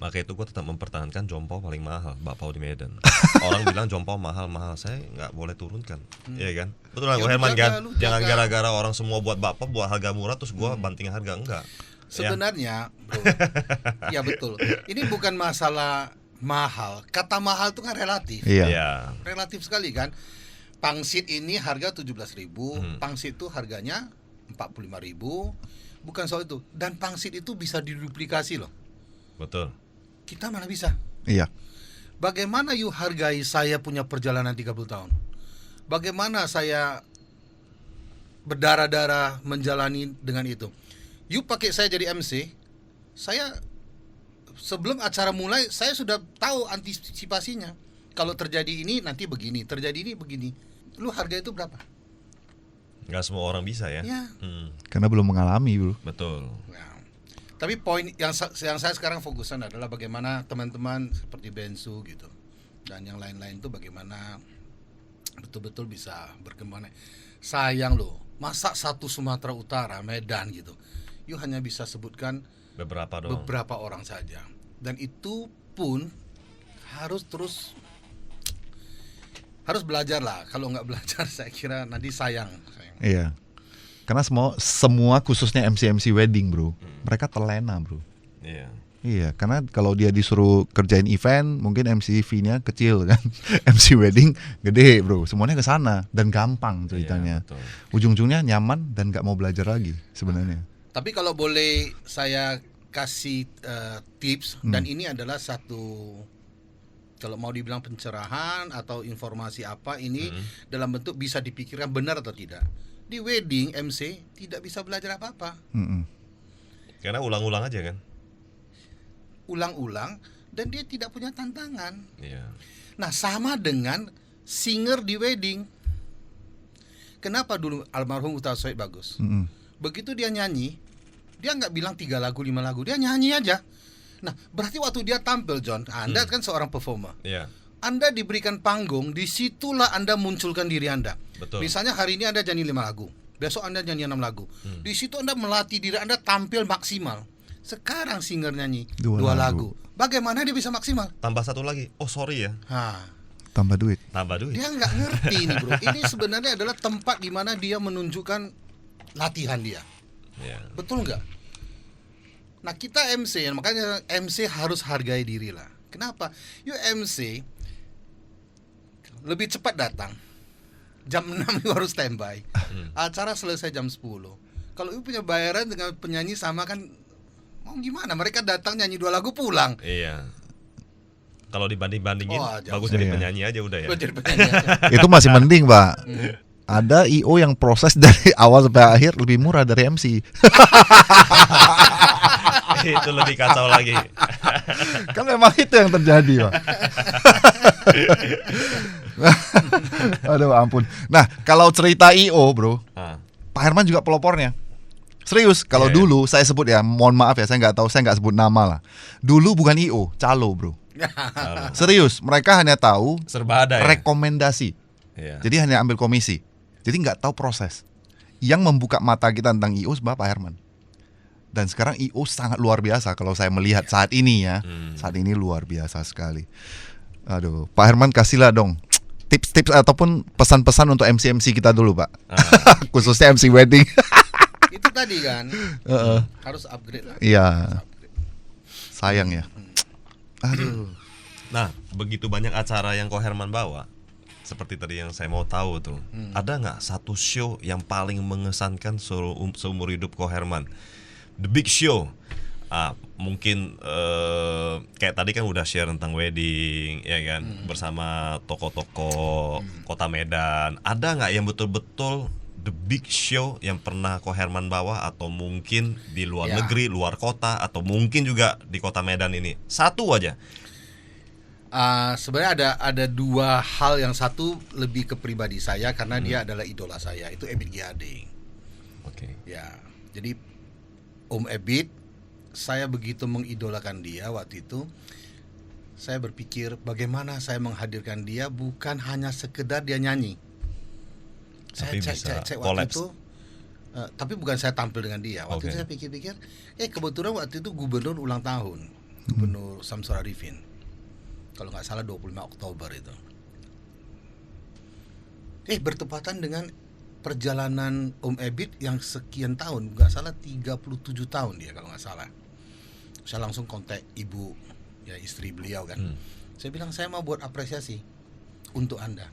Maka itu gue tetap mempertahankan Jompau paling mahal, bakpao di Medan. Orang bilang Jompau mahal-mahal, saya nggak boleh turunkan, iya kan? Betul lah, Ya, gue Herman jaga, kan. lu Jangan jaga. gara-gara orang semua buat bakpao buat harga murah terus gue banting harga, enggak. Sebenarnya, bro, ya betul. Ini bukan masalah mahal. Kata mahal itu kan relatif. Iya. Iya. Relatif sekali kan. Pangsit ini harga 17.000, pangsit itu harganya 45.000. Bukan soal itu. Dan pangsit itu bisa diduplikasi loh. Betul. Kita mana bisa? Iya. Bagaimana you hargai saya punya perjalanan 30 tahun? Bagaimana saya berdarah-darah menjalani dengan itu? You pakai saya jadi MC, saya sebelum acara mulai saya sudah tahu antisipasinya. Kalau terjadi ini nanti begini, terjadi ini begini. Lu harga itu berapa? Nggak semua orang bisa ya. Ya. Karena belum mengalami, bro. Betul. Nah, tapi poin yang saya sekarang fokuskan adalah bagaimana teman-teman seperti Bensu gitu dan yang lain-lain itu bagaimana betul-betul bisa berkembang. Sayang loh, masa satu Sumatera Utara, Medan gitu, you hanya bisa sebutkan Beberapa doang. beberapa orang saja. Dan itu pun harus belajar lah. Kalau nggak belajar saya kira nanti sayang. Iya. Karena semua khususnya MC wedding, bro. Mereka terlena, bro. Iya. Iya, karena kalau dia disuruh kerjain event, mungkin MC fee-nya kecil kan. MC wedding gede, bro. Semuanya ke sana dan gampang ceritanya. Iya, betul. Ujung-ujungnya nyaman dan nggak mau belajar lagi sebenarnya. Tapi kalau boleh saya kasih tips, dan ini adalah satu, kalau mau dibilang pencerahan atau informasi apa ini dalam bentuk bisa dipikirkan benar atau tidak. Di wedding MC tidak bisa belajar apa-apa. Karena ulang-ulang aja kan. Ulang-ulang dan dia tidak punya tantangan. Iya. Nah, sama dengan singer di wedding. Kenapa dulu almarhum Ustaz Soid bagus? Begitu dia nyanyi, dia nggak bilang 3 lagu 5 lagu, dia nyanyi aja. Nah, berarti waktu dia tampil, John, Anda kan seorang performer. Iya. Anda diberikan panggung, disitulah Anda munculkan diri Anda. Betul. Misalnya hari ini Anda nyanyi 5 lagu, besok Anda nyanyi 6 lagu. Di situ Anda melatih diri Anda tampil maksimal. Sekarang singer nyanyi 2 lagu. Bagaimana dia bisa maksimal? Tambah satu lagi. Oh sorry ya. Tambah duit. Tambah duit. Dia nggak ngerti ini, bro. Ini sebenarnya adalah tempat di mana dia menunjukkan latihan dia. Iya. Betul nggak? Nah, kita MC, makanya MC harus hargai diri lah. Kenapa? You MC lebih cepat datang. Jam 6 you harus standby. Acara selesai jam 10. Kalau you punya bayaran dengan penyanyi sama kan, mau gimana? Mereka datang nyanyi 2 lagu pulang. Iya. Kalau dibanding-bandingin, Jauh. bagus jadi Iya. penyanyi aja udah ya. Gua jadi penyanyi aja. Itu masih mending, Pak. Ada IO yang proses dari awal sampai akhir lebih murah dari MC. Itu lebih kacau lagi. Kan memang itu yang terjadi, Pak. Aduh ampun. Nah, kalau cerita IO, bro, Pak Herman juga pelopornya. Serius, kalau Iya. dulu saya sebut ya, mohon maaf ya, saya nggak sebut nama lah. Dulu bukan IO, calo, bro. Serius, mereka hanya tahu Serba ada ya. rekomendasi. Iya. Jadi hanya ambil komisi. Jadi nggak tahu proses. Yang membuka mata kita tentang IO sebab Pak Herman. Dan sekarang IO sangat luar biasa kalau saya melihat saat ini ya. Saat ini luar biasa sekali. Aduh, Pak Herman kasihlah dong tips-tips ataupun pesan-pesan untuk MC kita dulu, Pak. Khususnya MC wedding. Itu tadi kan harus upgrade lah. Iya. Sayang ya. Aduh. Nah, begitu banyak acara yang Ko Herman bawa, seperti tadi yang saya mau tahu tuh, ada nggak satu show yang paling mengesankan seumur hidup Ko Herman? The big show. Mungkin kayak tadi kan udah share tentang wedding, ya kan, bersama tokoh-tokoh kota Medan. Ada nggak yang betul-betul the big show yang pernah Ko Herman bawa, atau mungkin di luar negeri, luar kota, atau mungkin juga di kota Medan ini? Satu aja. Sebenarnya ada 2 hal. Yang satu lebih ke pribadi saya karena dia adalah idola saya, itu Ebit Giade. Oke. Ya, jadi Om Ebit, saya begitu mengidolakan dia waktu itu. saya berpikir bagaimana saya menghadirkan dia bukan hanya sekedar dia nyanyi. Saya Tapi bisa cek waktu collapse. itu, tapi bukan saya tampil dengan dia. Waktu Oke. itu saya pikir-pikir, kebetulan waktu itu gubernur ulang tahun, Gubernur Samsul Arifin. Kalau nggak salah 25 Oktober itu. Bertepatan dengan perjalanan Om Ebit yang sekian tahun, nggak salah 37 tahun dia kalau nggak salah. Saya langsung kontak ibu, ya istri beliau kan. Saya bilang saya mau buat apresiasi untuk Anda.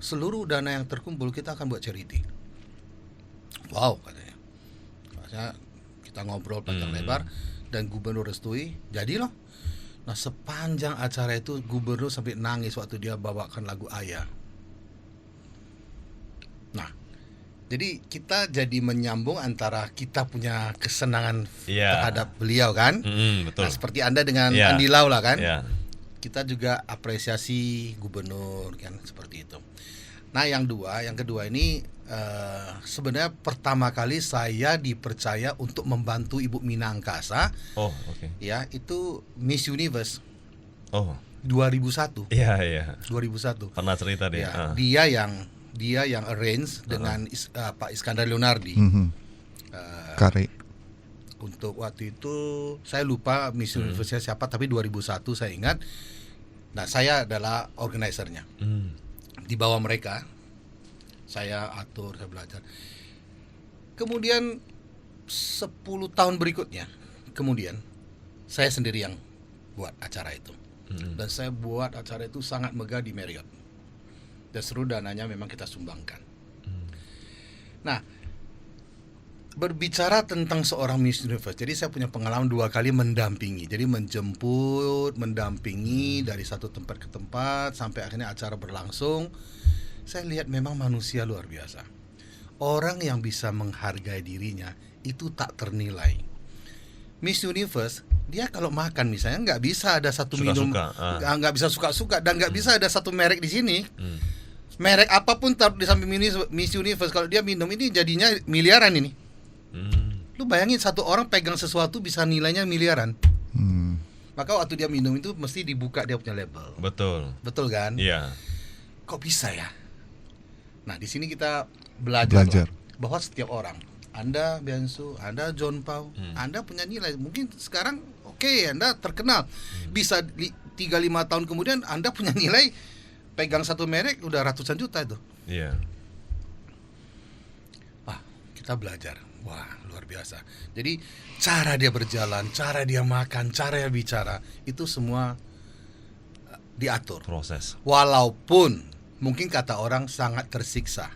Seluruh dana yang terkumpul kita akan buat charity. Wow katanya. Makanya kita ngobrol panjang lebar dan gubernur restui, jadi loh. Nah sepanjang acara itu gubernur sampai nangis waktu dia bawakan lagu Ayah. Nah, jadi kita jadi menyambung antara kita punya kesenangan Iya. terhadap beliau kan. Betul. Nah, seperti Anda dengan Iya. Andi Lau lah kan. Ya. Kita juga apresiasi gubernur kan seperti itu. Nah, yang kedua ini sebenarnya pertama kali saya dipercaya untuk membantu Ibu Mina Angkasa, Oh, oke. ya, itu Miss Universe Oh, 2001. iya. 2001. Pernah cerita dia. Ya, dia yang arrange dengan Pak Iskandar Leonardi. Kare. Untuk waktu itu saya lupa Miss Universe siapa, tapi 2001 saya ingat. Nah, saya adalah organisernya. Di bawah mereka saya atur, saya belajar. Kemudian 10 tahun berikutnya, kemudian saya sendiri yang buat acara itu. Dan saya buat acara itu sangat megah di Marriott. Dan seluruh dananya memang kita sumbangkan. Nah, berbicara tentang seorang Miss Universe, jadi saya punya pengalaman 2 kali mendampingi. Jadi menjemput, mendampingi dari satu tempat ke tempat sampai akhirnya acara berlangsung. Saya lihat memang manusia luar biasa. Orang yang bisa menghargai dirinya itu tak ternilai. Miss Universe, dia kalau makan misalnya nggak bisa ada satu minum, nggak bisa suka-suka, dan nggak bisa ada satu merek di sini. Merek apapun taruh di samping Miss Universe, kalau dia minum ini jadinya miliaran ini. Lu bayangin satu orang pegang sesuatu bisa nilainya miliaran. Maka waktu dia minum itu mesti dibuka dia punya label. Betul kan? Iya. Kok bisa ya? Nah, di sini kita belajar. Lah, bahwa setiap orang, Anda Bensu, Anda John Pau, Anda punya nilai. Mungkin sekarang oke, Anda terkenal. Bisa 3-5 tahun kemudian Anda punya nilai, pegang satu merek udah ratusan juta itu. Iya. Wah, kita belajar. Wah, luar biasa. Jadi cara dia berjalan, cara dia makan, cara dia bicara, itu semua diatur. Proses. Walaupun mungkin kata orang sangat tersiksa.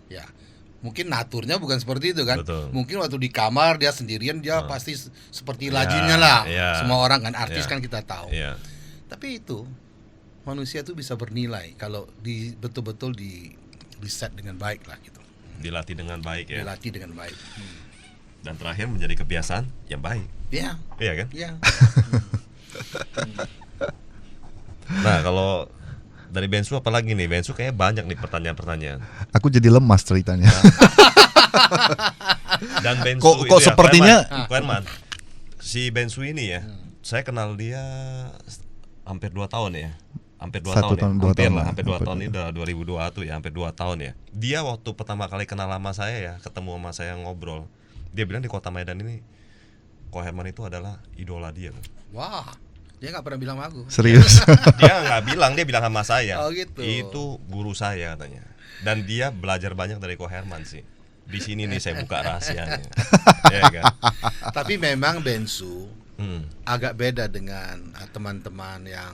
Ya. Mungkin naturnya bukan seperti itu kan. Betul. Mungkin waktu di kamar dia sendirian dia pasti seperti lajinnya lah. Semua orang kan artis kan kita tahu. Tapi itu manusia itu bisa bernilai kalau betul-betul di set dengan baik lah gitu. Dilatih dengan baik ya. Dilatih dengan baik. Dan terakhir menjadi kebiasaan yang baik. Iya. Iya kan? Iya. Nah, kalau dari Bensu apa lagi nih? Bensu kayaknya banyak nih pertanyaan-pertanyaan. Aku jadi lemas ceritanya. Dan Bensu kok sepertinya Herman, si Bensu ini ya, saya kenal dia hampir 2 tahun ya. Hampir 2 tahun ya. Hampir 2 tahun ini udah 2021 ya, hampir 2 tahun ya. Dia waktu pertama kali kenal sama saya ya, ketemu sama saya ngobrol. Dia bilang di Kota Medan ini Ko Herman itu adalah idola dia. Wah, dia nggak pernah bilang sama aku. Serius? Dia nggak bilang, dia bilang sama saya. Oh gitu. Itu guru saya katanya. Dan dia belajar banyak dari Ko Herman sih. Di sini nih saya buka rahasianya. Ya kan? Tapi memang Bensu agak beda dengan teman-teman yang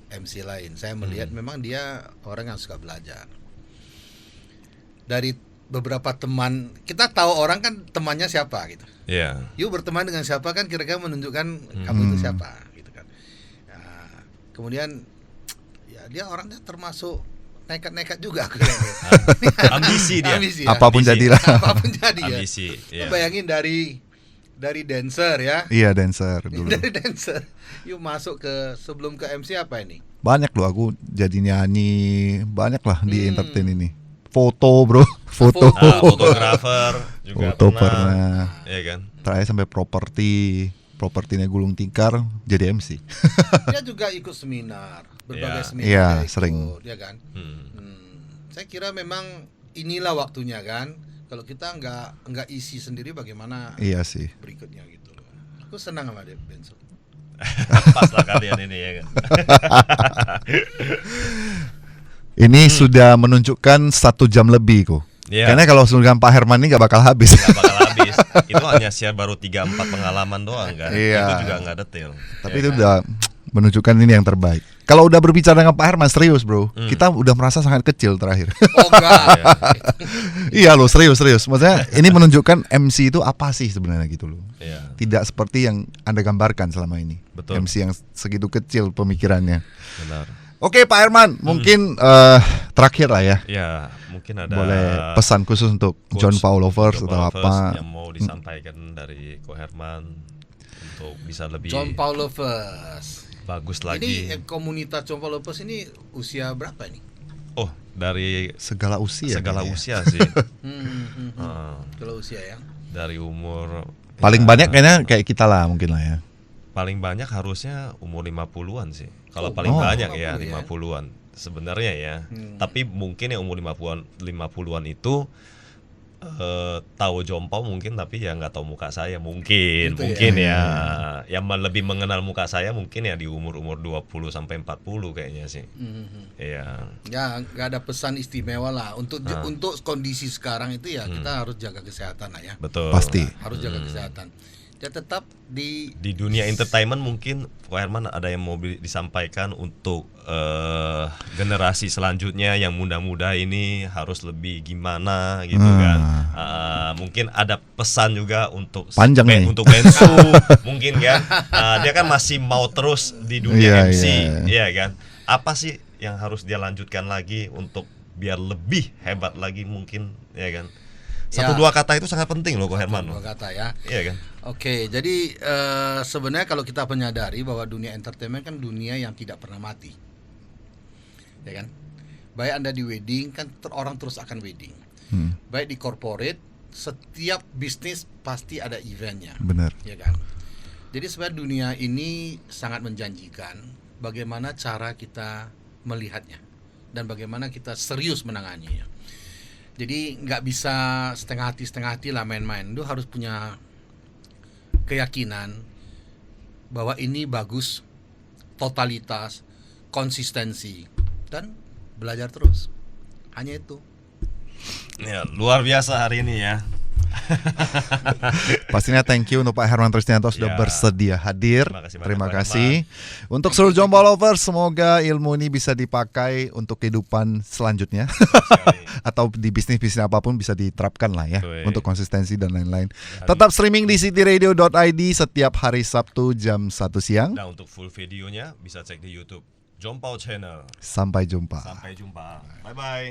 MC lain. Saya melihat memang dia orang yang suka belajar. Dari beberapa teman, kita tahu orang kan temannya siapa gitu. Iya. You berteman dengan siapa kan kira-kira menunjukkan kamu itu siapa gitu kan. Nah, kemudian ya dia orangnya termasuk nekat-nekat juga Ambisi dia. Ambisi, apapun jadilah. Apapun jadi ya. Ambisi. Lu bayangin dari dancer ya. Iya, dancer dulu. Dari dancer. Yuk masuk ke sebelum ke MC apa ini? Banyak loh, aku jadi nyanyi, banyak lah di entertain ini. Foto bro, foto. Fotografer juga Foto pernah. Iya kan? Terakhir sampai properti. propertinya gulung tikar jadi MC. Dia juga ikut seminar, berbagai Iya. seminar. Iya, dia ikut, sering. ya kan. Hmm. Saya kira memang inilah waktunya kan. Kalau kita nggak isi sendiri, bagaimana Iya sih. berikutnya gitu loh. Aku senang sama dia Benzo. Pas lah kalian ini ya kan. Ini sudah menunjukkan 1 jam lebih kok. Iya. Karena kalau dengan Pak Herman ini nggak bakal habis. Nggak bakal habis. Itu hanya share baru 3-4 pengalaman doang kan. Iya. Itu juga nggak detail. Tapi Ya itu kan? udah menunjukkan ini yang terbaik. Kalau udah berbicara dengan Pak Herman serius bro, kita udah merasa sangat kecil terakhir. Oh enggak. Iya loh, serius. Maksudnya ini menunjukkan MC itu apa sih sebenarnya gitu loh. Iya. Tidak seperti yang Anda gambarkan selama ini. Betul. MC yang segitu kecil pemikirannya. Benar. Oke Pak Herman, mungkin terakhir lah ya. Ya, mungkin ada Boleh pesan khusus untuk quotes John Paul lovers John atau Paul apa? lovers yang mau disampaikan dari Ko Herman untuk bisa lebih John Paul Lovers. bagus Ini lagi. komunitas John Paul Lovers ini usia berapa ini? Oh, dari Segala usia. segala kayaknya. usia sih. Hmm. Kalau usia ya. Dari umur Paling ya, banyak kayaknya kayak kita lah mungkin lah ya. paling banyak harusnya umur 50-an sih. Kalau Oh, paling oh. banyak ya 50 ya. 50-an sebenarnya ya. Tapi mungkin yang umur 50-an itu tahu Jompau mungkin, tapi ya nggak tahu muka saya mungkin. Gitu Mungkin ya. ya. Yang lebih mengenal muka saya mungkin ya di umur-umur 20 sampai 40 kayaknya sih. Iya. Ya nggak ada pesan istimewa lah untuk kondisi sekarang itu ya kita harus jaga kesehatan lah ya. Betul. Pasti. Harus jaga kesehatan. Ya tetap di Dunia entertainment mungkin Ko Herman ada yang mau disampaikan untuk generasi selanjutnya yang muda-muda ini harus lebih gimana gitu kan. Mungkin ada pesan juga untuk Panjang nih. untuk Bensu mungkin kan. Dia kan masih mau terus di dunia Iya, MC, iya. iya kan. Apa sih yang harus dia lanjutkan lagi untuk biar lebih hebat lagi mungkin, ya kan. Satu Ya. dua kata itu sangat penting loh Ko Herman. dua kata ya. Iya kan. Oke, jadi sebenarnya kalau kita menyadari bahwa dunia entertainment kan dunia yang tidak pernah mati, ya kan? Baik Anda di wedding kan orang terus akan wedding, baik di corporate setiap bisnis pasti ada eventnya, Benar. ya kan? Jadi sebenarnya dunia ini sangat menjanjikan. Bagaimana cara kita melihatnya dan bagaimana kita serius menanganinya. Jadi nggak bisa setengah hati lah main-main. Lu harus punya keyakinan bahwa ini bagus, totalitas, konsistensi, dan belajar terus. Hanya itu. Ya, luar biasa hari ini ya. Pastinya thank you untuk Pak Herman Trisnyanto sudah Ya. bersedia hadir. Terima kasih banyak, Terima Pak kasih. Untuk seluruh John Paul lovers, semoga ilmu ini bisa dipakai untuk kehidupan selanjutnya atau di bisnis-bisnis apapun bisa diterapkan lah ya. Betul. Untuk konsistensi dan lain-lain. Tetap streaming di cityradio.id setiap hari Sabtu jam 1 siang. Nah, untuk full videonya bisa cek di YouTube Jompau Channel. Sampai jumpa. Sampai jumpa. Bye bye.